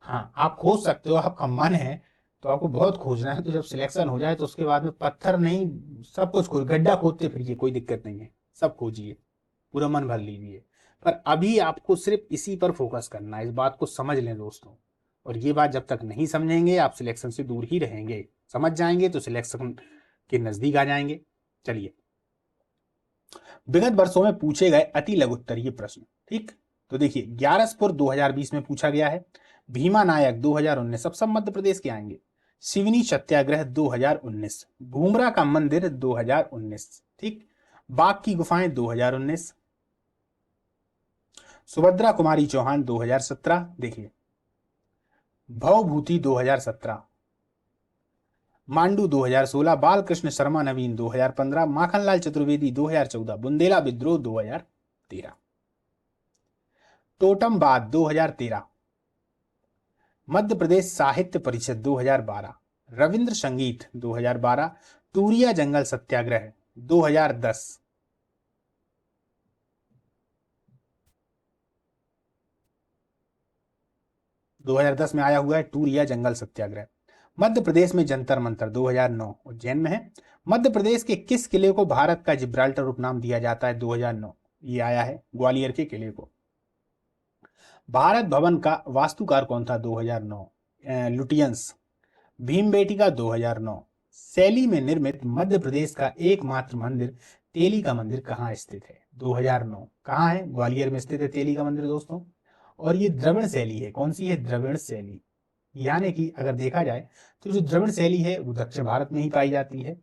हाँ आप खोज सकते हो, आपका मन है तो आपको बहुत खोजना है, तो जब सिलेक्शन हो जाए तो उसके बाद में पत्थर नहीं सब कुछ खोज, गड्ढा खोदते फिरिए, कोई दिक्कत नहीं है, सब खोजिए, पूरा मन भर लीजिए। पर अभी आपको सिर्फ इसी पर फोकस करना है, इस बात को समझ लें दोस्तों। और ये बात जब तक नहीं समझेंगे आप सिलेक्शन से दूर ही रहेंगे, समझ जाएंगे तो सिलेक्शन के नजदीक आ जाएंगे। चलिए, विगत वर्षों में पूछे गए अति लघुत्तरीय प्रश्न। ठीक, तो देखिए ग्यारसपुर 2020 में पूछा गया है, भीमा नायक 2019, सब मध्य प्रदेश के आएंगे। सिवनी सत्याग्रह 2019, भूमरा का मंदिर 2019, ठीक, बाघ की गुफाएं 2019, सुभद्रा कुमारी चौहान 2017, देखिए भवभूति 2017, मांडू 2016, बालकृष्ण शर्मा नवीन 2015, माखनलाल चतुर्वेदी 2014, बुंदेला विद्रोह 2013, टोटमवाद 2013, मध्य प्रदेश साहित्य परिषद 2012, रविंद्र संगीत 2012, टूरिया जंगल सत्याग्रह 2010, में आया हुआ है टूरिया जंगल सत्याग्रह। मध्य प्रदेश में जंतर मंतर 2009 उज्जैन में है। मध्य प्रदेश के किस किले को भारत का जिब्राल्टर उपनाम दिया जाता है? 2009, ये आया है ग्वालियर के किले को। भारत भवन का वास्तुकार कौन था? 2009 लुटियंस। भीमबेटिका 2009, शैली में निर्मित मध्य प्रदेश का एकमात्र मंदिर तेली का मंदिर कहाँ स्थित है? 2009, कहाँ है? ग्वालियर में स्थित है तेली का मंदिर दोस्तों। और ये द्रविड़ शैली है, कौन सी है? द्रविड़ शैली। यानी कि अगर देखा जाए तो जो द्रविड़ शैली है वो दक्षिण भारत में ही पाई जाती है,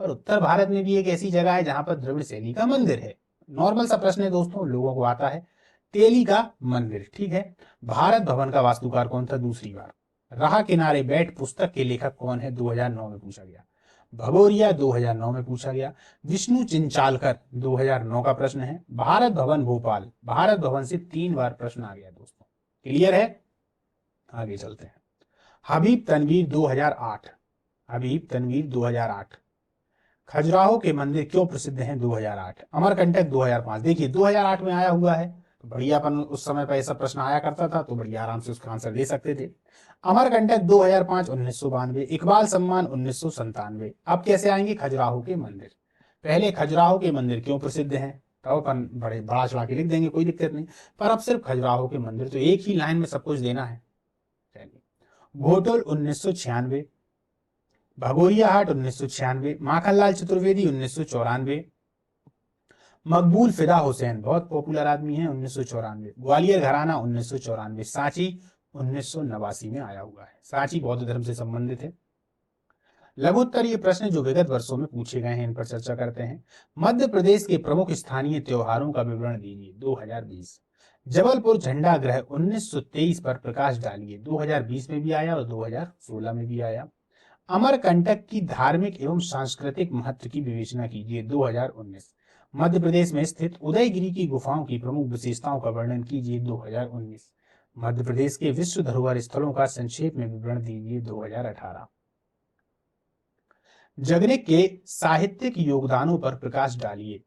पर उत्तर भारत में भी एक ऐसी जगह है जहां पर द्रविड़ शैली का मंदिर है। नॉर्मल सा प्रश्न है दोस्तों, लोगों को आता है। तेली का मंदिर, ठीक है। भारत भवन का वास्तुकार कौन था, दूसरी बार। राह किनारे बैठ पुस्तक के लेखक कौन है, 2009 में पूछा गया। भगोरिया 2009 में पूछा गया। विष्णु चिंचालकर 2009 का प्रश्न है। भारत भवन भोपाल, भारत भवन से 3 बार प्रश्न आ गया दोस्तों। क्लियर है, आगे चलते हैं। हबीब तनवीर 2008, हबीब तनवीर 2008। खजुराहो के मंदिर क्यों प्रसिद्ध हैं, 2008। अमरकंटक 2005। देखिए 2008 में आया हुआ है तो बढ़िया, अपन उस समय पर ऐसा प्रश्न आया करता था तो बढ़िया आराम से उसका आंसर दे सकते थे। अमरकंटक 2005, 1992। इकबाल सम्मान 1997। अब कैसे आएंगे खजुराहो के मंदिर। पहले खजुराहो के मंदिर क्यों प्रसिद्ध हैं, तब अपन बड़े बड़ा चढ़ा के लिख देंगे, कोई दिक्कत नहीं। पर अब सिर्फ खजुराहो के मंदिर, तो एक ही लाइन में सब कुछ देना है। घोटुल 1996, भगोरिया हाट 1996, माखनलाल चतुर्वेदी 1994, मकबूल फिदा हुसैन बहुत पॉपुलर आदमी है 1994, ग्वालियर घराना 1994, सांची 1989 में आया हुआ है। सांची बौद्ध धर्म से संबंधित है। लघुत्तरीय प्रश्न जो विगत वर्षों में पूछे गए हैं इन पर चर्चा करते हैं। मध्य प्रदेश के प्रमुख स्थानीय त्योहारों का विवरण दीजिए, 2020। जबलपुर झंडा ग्रह 1923 पर प्रकाश डालिए, 2020 में भी आया और 2016 में भी आया। अमरकंटक की धार्मिक एवं सांस्कृतिक महत्व की विवेचना कीजिए, 2019। मध्य प्रदेश में स्थित उदयगिरी की गुफाओं की प्रमुख विशेषताओं का वर्णन कीजिए, 2019। मध्य प्रदेश के विश्व धरोहर स्थलों का संक्षेप में विवरण दीजिए, 2018। जगनिक के साहित्यिक योगदानों पर प्रकाश डालिए,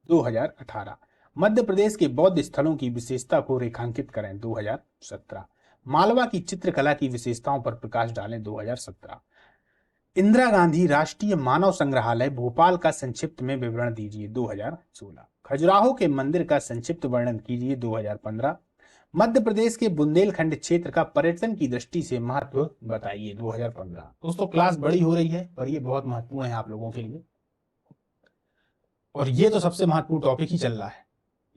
2018। मध्य प्रदेश के बौद्ध स्थलों की विशेषता को रेखांकित करें, 2017। मालवा की चित्रकला की विशेषताओं पर प्रकाश डालें, 2017। इंदिरा गांधी राष्ट्रीय मानव संग्रहालय भोपाल का संक्षिप्त में विवरण दीजिए, 2016। खजुराहो के मंदिर का संक्षिप्त वर्णन कीजिए, 2015। मध्य प्रदेश के बुंदेलखंड क्षेत्र का पर्यटन की दृष्टि से महत्व बताइए, 2015। दोस्तों क्लास बड़ी हो रही है पर ये बहुत महत्वपूर्ण है आप लोगों के लिए, और ये तो सबसे महत्वपूर्ण टॉपिक ही चल रहा है,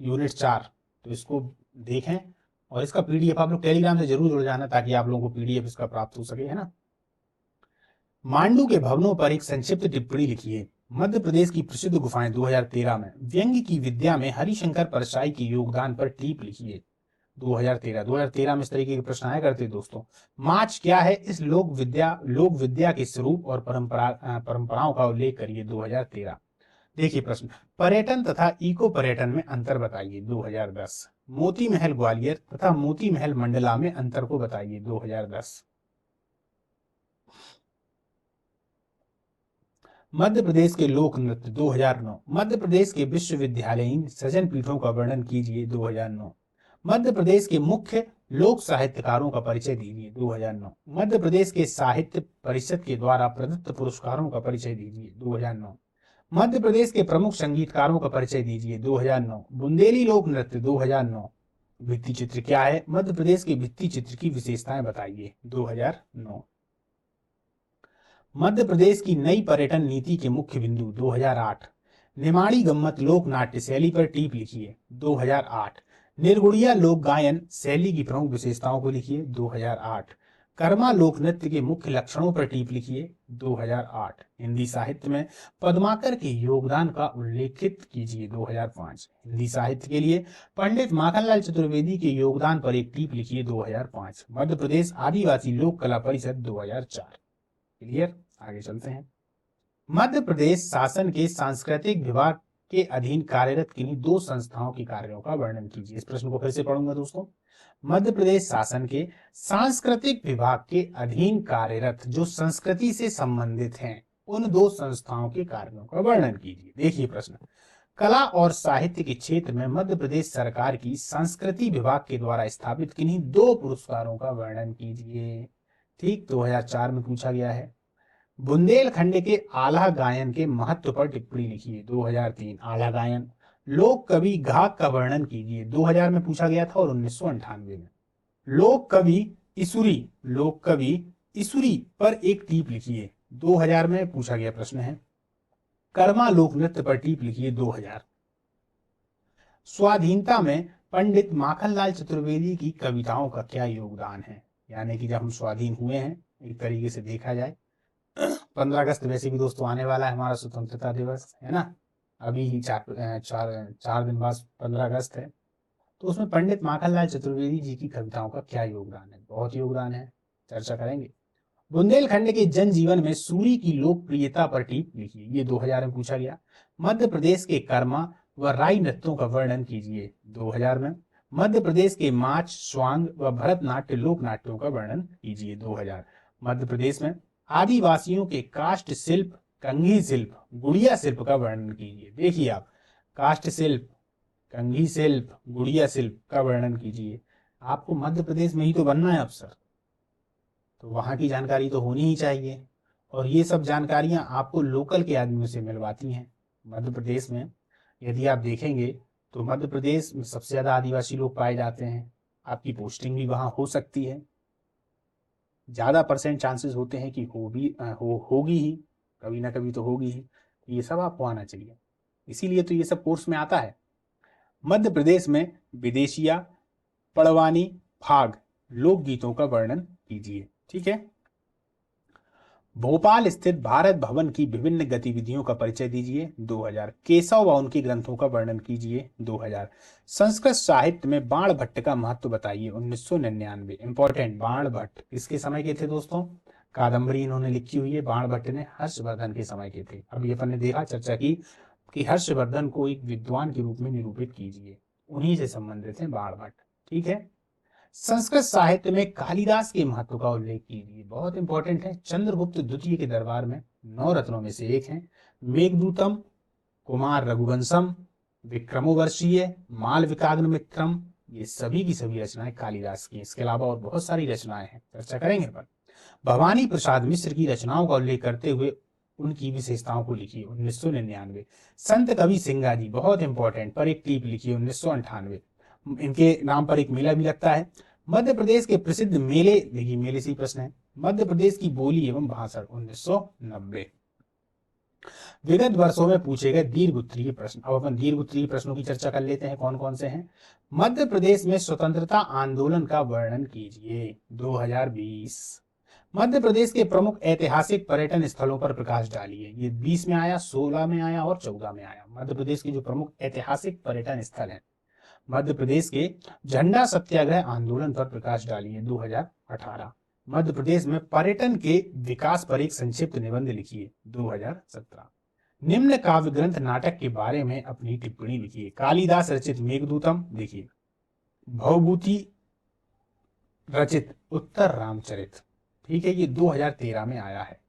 यूनिट 4। तो इसको देखें और इसका पीडीएफ आप लोग टेलीग्राम से जरूर जुड़ जाना ताकि आप लोगों को पीडीएफ इसका प्राप्त हो सके, है ना। मांडू के भवनों पर एक संक्षिप्त टिप्पणी लिखिए। मध्य प्रदेश की प्रसिद्ध गुफाएं, 2013 में। व्यंग्य की विद्या में हरिशंकर परसाई के योगदान पर टीप लिखिए, 2013 में इस तरीके के प्रश्न आया करते दोस्तों। माच क्या है, इस लोक विद्या के स्वरूप और परंपराओं का उल्लेख करिए, 2013। देखिए प्रश्न, पर्यटन तथा इको पर्यटन में अंतर बताइए, 2010। मोती महल ग्वालियर तथा मोती महल मंडला में अंतर को बताइए, 2010। मध्य प्रदेश के लोक नृत्य, 2009। मध्य प्रदेश के विश्वविद्यालयीन सृजन पीठों का वर्णन कीजिए, 2009। मध्य प्रदेश के मुख्य लोक साहित्यकारों का परिचय दीजिए, 2009। मध्य प्रदेश के साहित्य परिषद के द्वारा प्रदत्त पुरस्कारों का परिचय दीजिए, 2009। मध्य प्रदेश के प्रमुख संगीतकारों का परिचय दीजिए, 2009। बुंदेली लोक नृत्य, 2009। भित्ति चित्र क्या है, मध्य प्रदेश के भित्ति चित्र की विशेषताएं बताइए, 2009। मध्य प्रदेश की नई पर्यटन नीति के मुख्य बिंदु, 2008। निमाड़ी गम्मत लोक नाट्य शैली पर टीप लिखिए, 2008। निर्गुड़िया लोक गायन शैली की प्रमुख विशेषताओं को लिखिए, 2008। कर्मा लोक नृत्य के मुख्य लक्षणों पर टीप लिखिए, 2008। हिंदी साहित्य में पद्माकर के योगदान का उल्लेखित कीजिए, 2005। हिंदी साहित्य के लिए पंडित माखनलाल चतुर्वेदी के योगदान पर एक टीप लिखिए, 2005। मध्य प्रदेश आदिवासी लोक कला परिषद, 2004। क्लियर, आगे चलते हैं। मध्य प्रदेश शासन के सांस्कृतिक विभाग के अधीन कार्यरत किन्हीं 2 संस्थाओं के कार्यों का वर्णन कीजिए। इस प्रश्न को फिर से पढ़ूंगा दोस्तों। मध्य प्रदेश शासन के सांस्कृतिक विभाग के अधीन कार्यरत जो संस्कृति से संबंधित हैं उन 2 संस्थाओं के कार्यों का वर्णन कीजिए। देखिए प्रश्न, कला और साहित्य के क्षेत्र में मध्य प्रदेश सरकार की संस्कृति विभाग के द्वारा स्थापित किन्हीं 2 पुरस्कारों का वर्णन कीजिए। ठीक, 2004 में पूछा गया है। बुंदेलखंड के आला गायन के महत्व पर टिप्पणी लिखिए, 2003। आला गायन। लोक कवि घाक का वर्णन कीजिए, 2000 में पूछा गया था और 1998 में। लोक कवि इसुरी पर एक टीप लिखिए, 2000 में पूछा गया प्रश्न है। कर्मा लोक नृत्य पर टीप लिखिए, 2000। स्वाधीनता में पंडित माखनलाल चतुर्वेदी की कविताओं का क्या योगदान है? यानी कि जब हम स्वाधीन हुए हैं, एक तरीके से देखा जाए 15 अगस्त वैसे भी दोस्तों आने वाला है, हमारा स्वतंत्रता दिवस है ना, अभी ही चार दिन बाद 15 अगस्त है। तो उसमें पंडित माखनलाल चतुर्वेदी जी की कविताओं का क्या योगदान है? बहुत योगदान है, चर्चा करेंगे। बुंदेलखंड के जनजीवन में सूरी की लोकप्रियता पर टिप लिखिए, ये 2000 में पूछा गया। मध्य प्रदेश के कर्मा व राई नृत्यों का वर्णन कीजिए, 2000 में। मध्य प्रदेश के माच, स्वांग व भरतनाट्य लोक नाट्यों का वर्णन कीजिए, 2000। मध्य प्रदेश में आदिवासियों के काष्ठ शिल्प, कंघी शिल्प, गुड़िया शिल्प का वर्णन कीजिए। देखिए आप, काष्ठ शिल्प, कंघी शिल्प, गुड़िया शिल्प का वर्णन कीजिए। आपको मध्य प्रदेश में ही तो बनना है अफसर, तो वहां की जानकारी तो होनी ही चाहिए, और ये सब जानकारियां आपको लोकल के आदमियों से मिलवाती हैं। मध्य प्रदेश में यदि आप देखेंगे तो मध्य प्रदेश में सबसे ज्यादा आदिवासी लोग पाए जाते हैं, आपकी पोस्टिंग भी वहां हो सकती है, ज्यादा परसेंट चांसेस होते हैं कि होगी ही, कभी ना कभी तो होगी ही। ये सब आपको आना चाहिए, इसीलिए तो ये सब कोर्स में आता है। मध्य प्रदेश में विदेशिया, पड़वानी, फाग लोकगीतों का वर्णन कीजिए। ठीक है। भोपाल स्थित भारत भवन की विभिन्न गतिविधियों का परिचय दीजिए, 2000। केशव व उनके ग्रंथों का वर्णन कीजिए, 2000। संस्कृत साहित्य में बाण भट्ट का महत्व बताइए, 1999। इंपॉर्टेंट, बाण भट्ट किसके समय के थे दोस्तों? कादम्बरी इन्होंने लिखी हुई है, बाण भट्ट ने हर्षवर्धन के समय के थे। अभी अपन ने देखा, चर्चा की कि हर्षवर्धन को एक विद्वान के रूप में निरूपित कीजिए, उन्हीं से संबंधित है बाण भट्ट। ठीक है। संस्कृत साहित्य में कालिदास के महत्व का उल्लेख कीजिए, बहुत इंपॉर्टेंट है। चंद्रगुप्त द्वितीय के दरबार में 9 रत्नों में से एक हैं। मेघदूतम, कुमार रघुवंशम, विक्रमोर्वशीय, मालविकाग्निमित्रम, ये सभी की सभी रचनाएं कालिदास की। इसके अलावा और बहुत सारी रचनाएं हैं, चर्चा करेंगे पर। भवानी प्रसाद मिश्र की रचनाओं का उल्लेख करते हुए उनकी विशेषताओं को लिखिए, 1999। संत कवि सिंगा जी, बहुत इंपॉर्टेंट, पर एक टीप लिखिए, 1998। इनके नाम पर एक मेला भी लगता है। मध्य प्रदेश के प्रसिद्ध मेले, देखिए मेले से ही प्रश्न है। मध्य प्रदेश की बोली एवं भाषा, 1990। विगत वर्षों में पूछे गए दीर्घ उत्तरीय प्रश्न, अब अपन दीर्घ उत्तरीय प्रश्नों की चर्चा कर लेते हैं, कौन कौन से हैं। मध्य प्रदेश में स्वतंत्रता आंदोलन का वर्णन कीजिए, 2020। मध्य प्रदेश के प्रमुख ऐतिहासिक पर्यटन स्थलों पर प्रकाश डालिए, ये 20 में आया, 16 में आया और 14 में आया। मध्य प्रदेश के जो प्रमुख ऐतिहासिक पर्यटन स्थल हैं, मध्य प्रदेश के झंडा सत्याग्रह आंदोलन पर प्रकाश डालिए, 2018। मध्य प्रदेश में पर्यटन के विकास पर एक संक्षिप्त निबंध लिखिए, 2017। निम्न काव्य ग्रंथ नाटक के बारे में अपनी टिप्पणी लिखिए। कालिदास रचित मेघदूतम, देखिए। भवभूति रचित उत्तर रामचरित, ठीक है, ये 2013 में आया है।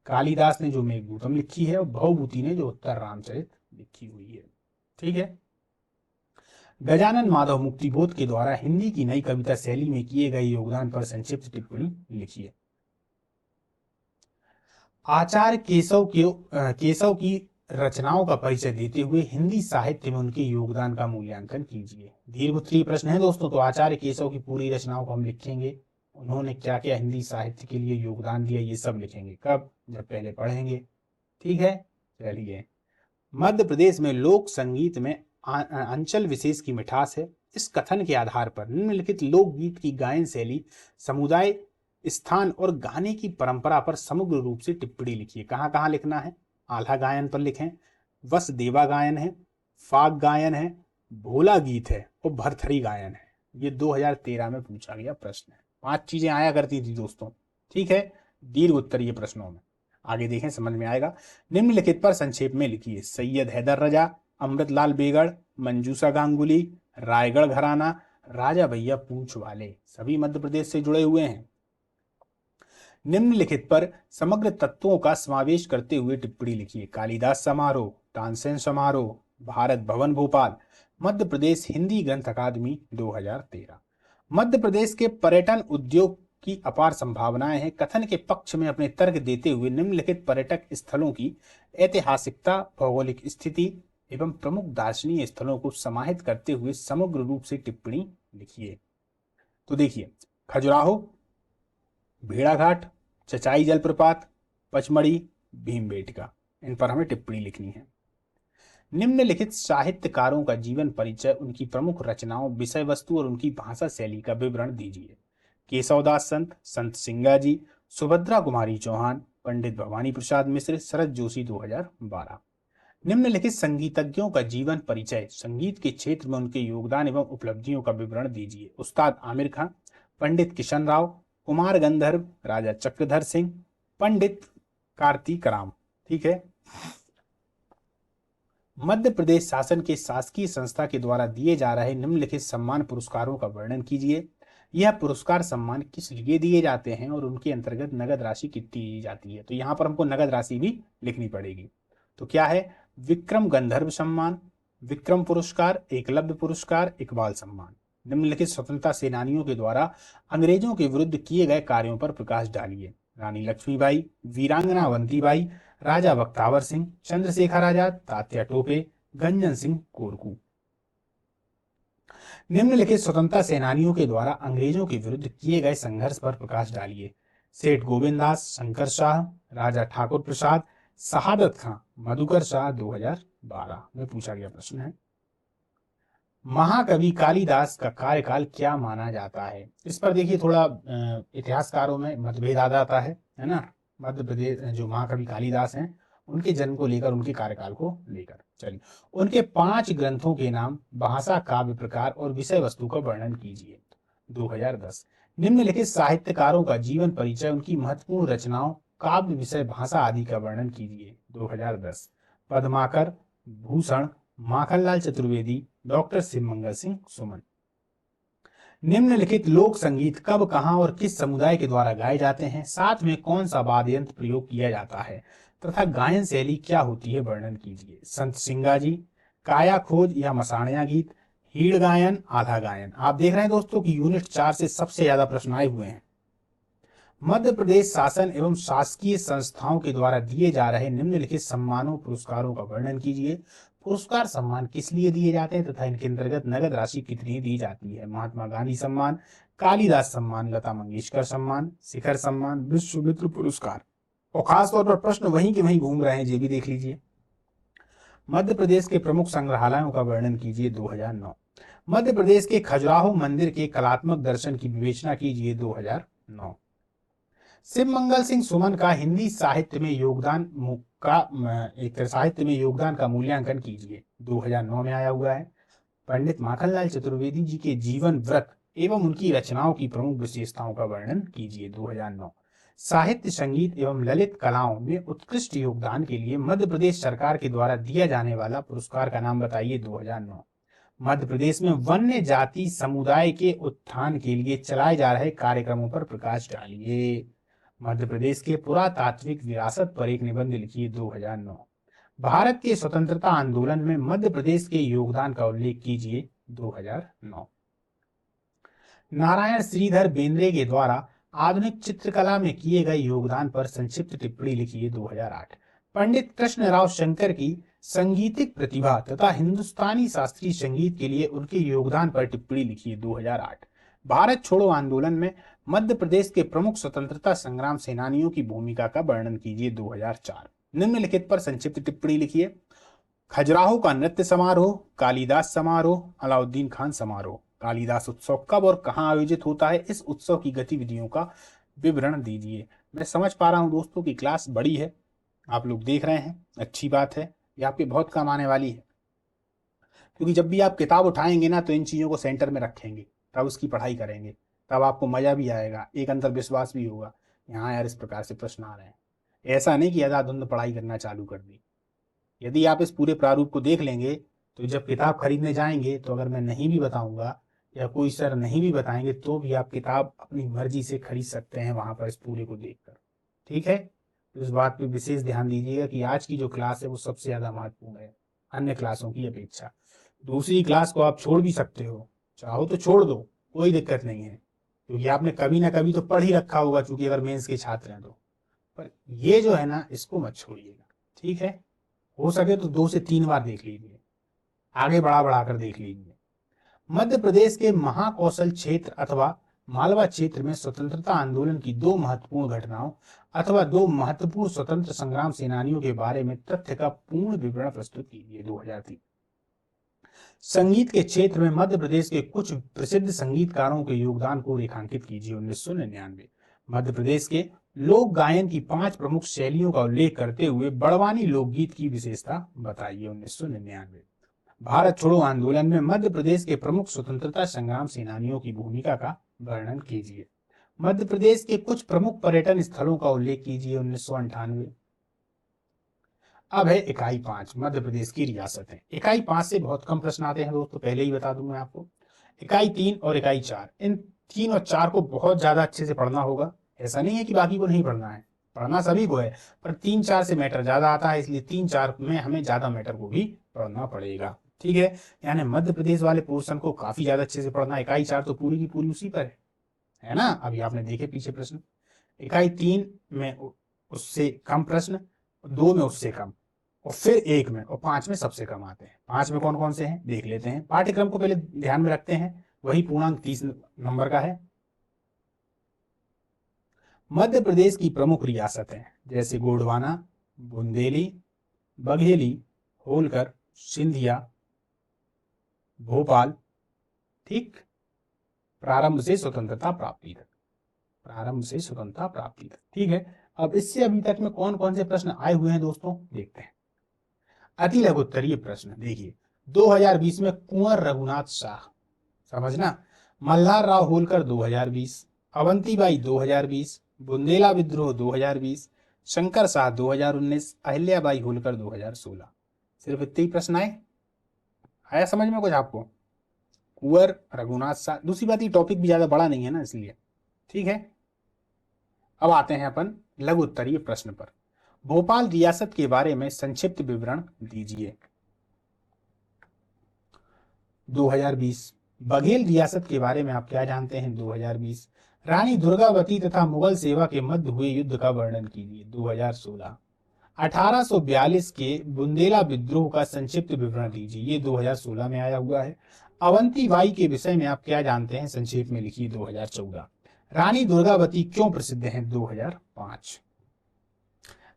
कालिदास ने जो मेघदूतम लिखी है और भवभूति ने जो उत्तर रामचरित लिखी हुई है। ठीक है। गजानन माधव मुक्तिबोध के द्वारा हिंदी की नई कविता शैली में किए गए योगदान पर संक्षिप्त टिप्पणी लिखिए। आचार्य केशव की रचनाओं का परिचय देते हुए हिंदी साहित्य में उनके योगदान का मूल्यांकन कीजिए। दीर्घ उत्तरीय प्रश्न है दोस्तों, तो आचार्य केशव की पूरी रचनाओं को हम लिखेंगे, उन्होंने क्या क्या हिंदी साहित्य के लिए योगदान दिया, ये सब लिखेंगे। कब? जब पहले पढ़ेंगे। ठीक है, चलिए। मध्य प्रदेश में लोक संगीत में अंचल विशेष की मिठास है। इस कथन के आधार पर निम्नलिखित लोकगीत की गायन शैली, समुदाय, स्थान और गाने की परंपरा पर समग्र रूप से टिप्पणी लिखिए। कहाँ कहाँ लिखना है? आल्हा गायन पर लिखें, वसदेवा गायन है, फाग गायन है, भोला गीत है और भरथरी गायन है। ये 2013 में पूछा गया प्रश्न है। 5 चीजें आया करती थी दोस्तों। ठीक है, दीर्घ उत्तरीय प्रश्नों में। आगे देखें, समझ में आएगा। निम्नलिखित पर संक्षेप में लिखिए। सैयद हैदर रजा, अमृतलाल बेगड़, मंजूषा गांगुली, रायगढ़ घराना, राजा भैया पूंछ वाले, सभी मध्य प्रदेश से जुड़े हुए हैं। निम्नलिखित पर समग्र तत्वों का समावेश करते हुए टिप्पणी लिखिए। कालिदास समारोह, तानसेन समारोह, भारत भवन भोपाल, मध्य प्रदेश हिंदी ग्रंथ अकादमी, 2013। मध्य प्रदेश के पर्यटन उद्योग की अपार संभावनाएं हैं। कथन के पक्ष में अपने तर्क देते हुए निम्नलिखित पर्यटक स्थलों की ऐतिहासिकता, भौगोलिक स्थिति एवं प्रमुख दार्शनिक स्थलों को समाहित करते हुए समग्र रूप से टिप्पणी लिखिए। तो देखिए, खजुराहो, भेड़ाघाट, चचाई जलप्रपात, पचमढ़ी, भीमबेटका, इन पर हमें टिप्पणी लिखनी है। निम्नलिखित साहित्यकारों का जीवन परिचय, उनकी प्रमुख रचनाओं, विषय वस्तु और उनकी भाषा शैली का विवरण दीजिए। केशवदास संत, संत सिंगाजी, सुभद्रा कुमारी चौहान, पंडित भवानी प्रसाद मिश्र, शरद जोशी 2012। निम्नलिखित संगीतज्ञों का जीवन परिचय, संगीत के क्षेत्र में उनके योगदान एवं उपलब्धियों का विवरण दीजिए। उस्ताद आमिर खां, पंडित किशन राव, कुमार गंधर्व, राजा चक्रधर सिंह, पंडित कार्तिक राम। ठीक है। मध्य प्रदेश शासन के शासकीय संस्था के द्वारा दिए जा रहे निम्नलिखित सम्मान पुरस्कारों का वर्णन कीजिए। यह पुरस्कार सम्मान किस लिए दिए जाते हैं और उनके अंतर्गत नगद राशि कितनी दी जाती है। तो यहाँ पर हमको नगद राशि भी लिखनी पड़ेगी। तो क्या है? विक्रम गंधर्व सम्मान, विक्रम पुरस्कार, एकलव्य पुरस्कार, इकबाल सम्मान। निम्नलिखित स्वतंत्रता सेनानियों के द्वारा अंग्रेजों के विरुद्ध किए गए कार्यों पर प्रकाश डालिए। रानी लक्ष्मीबाई, वीरांगना अवंतीबाई, राजा बख्तावर सिंह, चंद्रशेखर आजाद, तात्या टोपे, गंजन सिंह कोरकू। निम्नलिखित स्वतंत्रता सेनानियों के द्वारा अंग्रेजों के विरुद्ध किए गए संघर्ष पर प्रकाश डालिए। सेठ गोविंददास, शंकर शाह, राजा ठाकुर प्रसाद, शहादत खां, मधुकर शाह 2012 में पूछा गया प्रश्न है। महाकवि कालिदास का कार्यकाल क्या माना जाता है? इस पर देखिए थोड़ा इतिहासकारों में मतभेद आ जाता है ना। मध्य प्रदेश जो महाकवि कालिदास हैं उनके जन्म को लेकर, उनके कार्यकाल को लेकर। चलिए, उनके 5 ग्रंथों के नाम, भाषा, काव्य प्रकार और विषय वस्तु का वर्णन कीजिए। 2010। निम्नलिखित साहित्यकारों का जीवन परिचय, उनकी महत्वपूर्ण रचनाओं, काव्य, विषय, भाषा आदि का वर्णन कीजिए। 2010। पद्माकर, भूषण, माखनलाल चतुर्वेदी, डॉक्टर शिवमंगल सिंह सुमन। निम्नलिखित लोक संगीत कब, कहां और किस समुदाय के द्वारा गाए जाते हैं? साथ में कौन सा वाद्य यंत्र प्रयोग किया जाता है तथा गायन शैली क्या होती है? वर्णन कीजिए। संत सिंगाजी, काया खोज या मसाणिया गीत, हीड़ गायन, आधा गायन। आप देख रहे हैं दोस्तों कि यूनिट 4 से सबसे ज्यादा प्रश्न आए हुए हैं। मध्य प्रदेश शासन एवं शासकीय संस्थाओं के द्वारा दिए जा रहे निम्नलिखित सम्मानों, पुरस्कारों का वर्णन कीजिए। पुरस्कार सम्मान किस लिए दिए जाते हैं तथा इनके अंतर्गत नगद राशि कितनी दी जाती है? महात्मा गांधी सम्मान, कालिदास सम्मान, लता मंगेशकर सम्मान, शिखर सम्मान, विश्वमित्र पुरस्कार। और खासतौर पर प्रश्न वहीं के वहीं घूम रहे हैं, ये भी देख लीजिए। मध्य प्रदेश के प्रमुख संग्रहालयों का वर्णन कीजिए। 2009। मध्य प्रदेश के खजुराहो मंदिर के कलात्मक दर्शन की विवेचना कीजिए। 2009। शिवमंगल सिंह सुमन का हिंदी साहित्य में योगदान का मूल्यांकन कीजिए। 2009 में आया हुआ है। पंडित माखनलाल चतुर्वेदी जी के जीवन, व्रत एवं उनकी रचनाओं की प्रमुख विशेषताओं का वर्णन कीजिए। 2009। साहित्य, संगीत एवं ललित कलाओं में उत्कृष्ट योगदान के लिए मध्य प्रदेश सरकार के द्वारा दिया जाने वाला पुरस्कार का नाम बताइए। 2009। मध्य प्रदेश में वन्य जाति समुदाय के उत्थान के लिए चलाए जा रहे कार्यक्रमों पर प्रकाश डालिए। मध्य प्रदेश के पुरातात्विक विरासत पर एक निबंध लिखिए। 2009। भारत के स्वतंत्रता आंदोलन में मध्य प्रदेश के योगदान का उल्लेख कीजिए। 2009। नारायण श्रीधर बेंद्रे के द्वारा आधुनिक चित्रकला में किए गए योगदान पर संक्षिप्त टिप्पणी लिखिए। 2008। पंडित कृष्णराव शंकर की संगीतिक प्रतिभा तथा हिंदुस्तानी शास्त्रीय संगीत के लिए उनके योगदान पर टिप्पणी लिखिए। 2008। भारत छोड़ो आंदोलन में मध्य प्रदेश के प्रमुख स्वतंत्रता संग्राम सेनानियों की भूमिका का वर्णन कीजिए। 2004। निम्नलिखित पर संक्षिप्त टिप्पणी लिखिए। खजुराहो का नृत्य समारोह, कालिदास समारोह, अलाउद्दीन खान समारोह। कालिदास उत्सव कब और कहां आयोजित होता है? इस उत्सव की गतिविधियों का विवरण दीजिए। मैं समझ पा रहा हूं दोस्तों की क्लास बड़ी है, आप लोग देख रहे हैं, अच्छी बात है, ये आपके बहुत काम आने वाली है। क्योंकि जब भी आप किताब उठाएंगे ना तो इन चीज़ों को सेंटर में रखेंगे, तब उसकी पढ़ाई करेंगे, तब आपको मजा भी आएगा, एक अंतर विश्वास भी होगा। यहाँ यार इस प्रकार से प्रश्न आ रहे हैं। ऐसा नहीं कि अंधाधुंध पढ़ाई करना चालू कर दी। यदि आप इस पूरे प्रारूप को देख लेंगे तो जब किताब खरीदने जाएंगे तो अगर मैं नहीं भी बताऊंगा या कोई सर नहीं भी बताएंगे तो भी आप किताब अपनी मर्जी से खरीद सकते हैं वहां पर इस पूरे को देखकर। ठीक है, तो इस बात पे विशेष ध्यान दीजिएगा कि आज की जो क्लास है वो सबसे ज्यादा महत्वपूर्ण है अन्य क्लासों की अपेक्षा। दूसरी क्लास को आप छोड़ भी सकते हो, चाहो तो छोड़ दो, कोई दिक्कत नहीं है, क्योंकि आपने कभी ना कभी तो पढ़ ही रखा होगा, चूंकि अगर मेंस के छात्र हैं तो। पर ये जो है ना, इसको मत छोड़िएगा। ठीक है, हो सके तो 2 से 3 बार देख लीजिए, आगे बढ़ा बढ़ा कर देख लीजिए। मध्य प्रदेश के महाकौशल क्षेत्र अथवा मालवा क्षेत्र में स्वतंत्रता आंदोलन की दो महत्वपूर्ण घटनाओं अथवा दो महत्वपूर्ण स्वतंत्र संग्राम सेनानियों के बारे में तथ्य का पूर्ण विवरण प्रस्तुत कीजिए। 2003। संगीत के क्षेत्र में मध्य प्रदेश के कुछ प्रसिद्ध संगीतकारों के योगदान को रेखांकित कीजिए। 1999। मध्य प्रदेश के लोक गायन की 5 प्रमुख शैलियों का उल्लेख करते हुए बड़वानी लोकगीत की विशेषता बताइए। 1999। भारत छोड़ो आंदोलन में मध्य प्रदेश के प्रमुख स्वतंत्रता संग्राम सेनानियों की भूमिका का वर्णन कीजिए। मध्य प्रदेश के कुछ प्रमुख पर्यटन स्थलों का उल्लेख कीजिए। 1998। अब है इकाई 5, मध्य प्रदेश की रियासतें। इकाई 5 से बहुत कम प्रश्न आते हैं दोस्तों, पहले ही बता दूं मैं आपको। इकाई 3 और इकाई 4, इन 3 और 4 को बहुत ज्यादा अच्छे से पढ़ना होगा। ऐसा नहीं है कि बाकी को नहीं पढ़ना है, पढ़ना सभी को है, पर 3-4 से मैटर ज्यादा आता है, इसलिए 3-4 में हमें ज्यादा मैटर को भी पढ़ना पड़ेगा। ठीक है, यानी मध्य प्रदेश वाले पोर्शन को काफी ज्यादा अच्छे से पढ़ना। इकाई 4 तो पूरी की पूरी उसी पर है ना, अभी आपने देखे पीछे प्रश्न। इकाई 3 में उससे कम प्रश्न, 2 में उससे कम, और फिर 1 में, और 5 में सबसे कम आते हैं। 5 में कौन कौन से हैं देख लेते हैं। पाठ्यक्रम को पहले ध्यान में रखते हैं, वही पूर्णांक 30 नंबर का है। मध्य प्रदेश की प्रमुख रियासतें जैसे गोंडवाना, बुंदेली, बघेली, होलकर, सिंधिया, भोपाल। ठीक, प्रारंभ से स्वतंत्रता प्राप्ति तक, प्रारंभ से स्वतंत्रता प्राप्ति तक। ठीक है, अब इससे अभी तक में कौन कौन से प्रश्न आए हुए हैं दोस्तों देखते हैं। अति लघु उत्तरीय प्रश्न देखिए, 2020 में कुंवर रघुनाथ शाह, समझना, मल्हार राव होलकर 2020, अवंतीबाई 2020, बुंदेला विद्रोह 2020, शंकर शाह 2019, अहिल्याबाई होलकर 2016। सिर्फ इतने ही प्रश्न आया समझ में कुछ आपको? कुंवर रघुनाथ शाह। दूसरी बात, ये टॉपिक भी ज्यादा बड़ा नहीं है ना, इसलिए। ठीक है, अब आते हैं अपन लघु उत्तरीय प्रश्न पर। भोपाल रियासत के बारे में संक्षिप्त विवरण दीजिए। 2020। बघेल रियासत के बारे में आप क्या जानते हैं? 2020। रानी दुर्गावती तथा मुगल सेवा के मध्य हुए युद्ध का वर्णन कीजिए। 2016। 1842 के बुंदेला विद्रोह का संक्षिप्त विवरण दीजिए। ये 2016 में आया हुआ है। अवंतीबाई के विषय में आप क्या जानते हैं? संक्षेप में लिखिए। 2014। रानी दुर्गावती क्यों प्रसिद्ध हैं? 2005।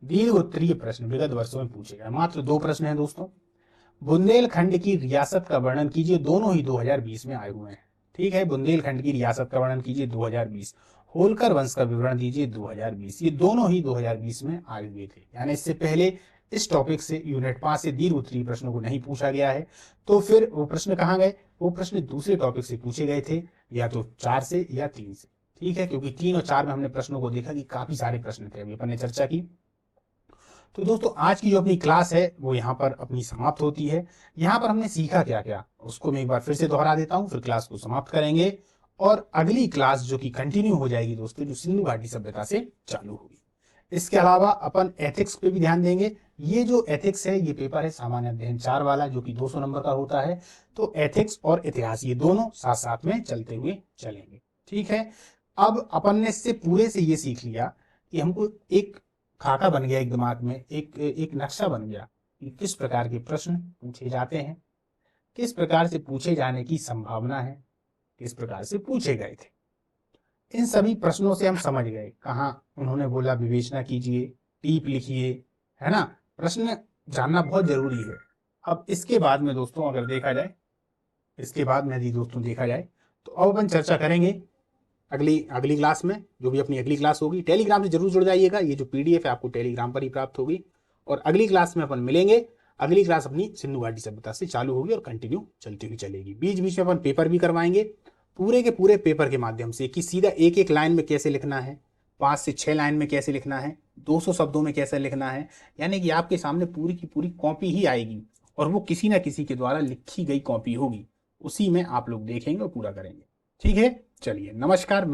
दीर्घ उत्तरीय प्रश्न विगत वर्षों में पूछे गए, मात्र 2 प्रश्न हैं दोस्तों। बुंदेलखंड की रियासत का वर्णन कीजिए। दोनों ही 2020 में आए हुए हैं। ठीक है, बुंदेलखंड की रियासत का वर्णन कीजिए। 2020। होलकर वंश का विवरण दीजिए। 2020। ये दोनों ही 2020 में आए हुए थे, यानी इससे पहले इस टॉपिक से यूनिट 5 से दीर्घ उत्तरीय प्रश्नों को नहीं पूछा गया है। तो फिर वो प्रश्न कहाँ गए? वो प्रश्न दूसरे टॉपिक से पूछे गए थे, या तो 4 से या 3 से। ठीक है, क्योंकि 3 और 4 में हमने प्रश्नों को देखा कि काफी सारे प्रश्न थे, अभी अपन ने चर्चा की। तो दोस्तों आज की जो अपनी क्लास है वो यहाँ पर अपनी समाप्त होती है। यहाँ पर हमने सीखा क्या क्या उसको मैं एक बार फिर से दोहरा देता हूँ, फिर क्लास को समाप्त करेंगे। और अगली क्लास जो कि कंटिन्यू हो जाएगी दोस्तों, जो सिंधु घाटी सभ्यता से चालू होगी। इसके अलावा अपन एथिक्स पे भी ध्यान देंगे। ये जो एथिक्स है ये पेपर है सामान्य अध्ययन 4 वाला, जो कि 200 नंबर का होता है। तो एथिक्स और इतिहास ये दोनों साथ साथ में चलते हुए चलेंगे। ठीक है, अब अपन ने इससे पूरे से ये सीख लिया कि हमको एक खाका बन गया, एक दिमाग में एक नक्शा बन गया कि किस प्रकार के प्रश्न पूछे जाते हैं, किस प्रकार से पूछे जाने की संभावना है, किस प्रकार से पूछे गए थे। इन सभी प्रश्नों से हम समझ गए कहाँ उन्होंने बोला विवेचना कीजिए, टीप लिखिए, है ना। प्रश्न जानना बहुत जरूरी है। अब इसके बाद में दोस्तों अगर देखा जाए, इसके बाद में यदि दोस्तों देखा जाए तो अब अपन चर्चा करेंगे अगली क्लास में, जो भी अपनी अगली क्लास होगी। टेलीग्राम से जरूर जुड़ जाइएगा, ये जो पीडीएफ है आपको टेलीग्राम पर ही प्राप्त होगी। और अगली क्लास में अपन मिलेंगे। अगली क्लास अपनी सिंधु घाटी सभ्यता से चालू होगी और कंटिन्यू चलती हुई चलेगी। बीच बीच में अपन पेपर भी करवाएंगे, पूरे के पूरे पेपर के माध्यम से, कि सीधा एक एक लाइन में कैसे लिखना है, 5 से 6 लाइन में कैसे लिखना है, 200 शब्दों में कैसे लिखना है। यानी कि आपके सामने पूरी की पूरी कॉपी ही आएगी, और वो किसी ना किसी के द्वारा लिखी गई कॉपी होगी। उसी में आप लोग देखेंगे और पूरा करेंगे। ठीक है, चलिए नमस्कार।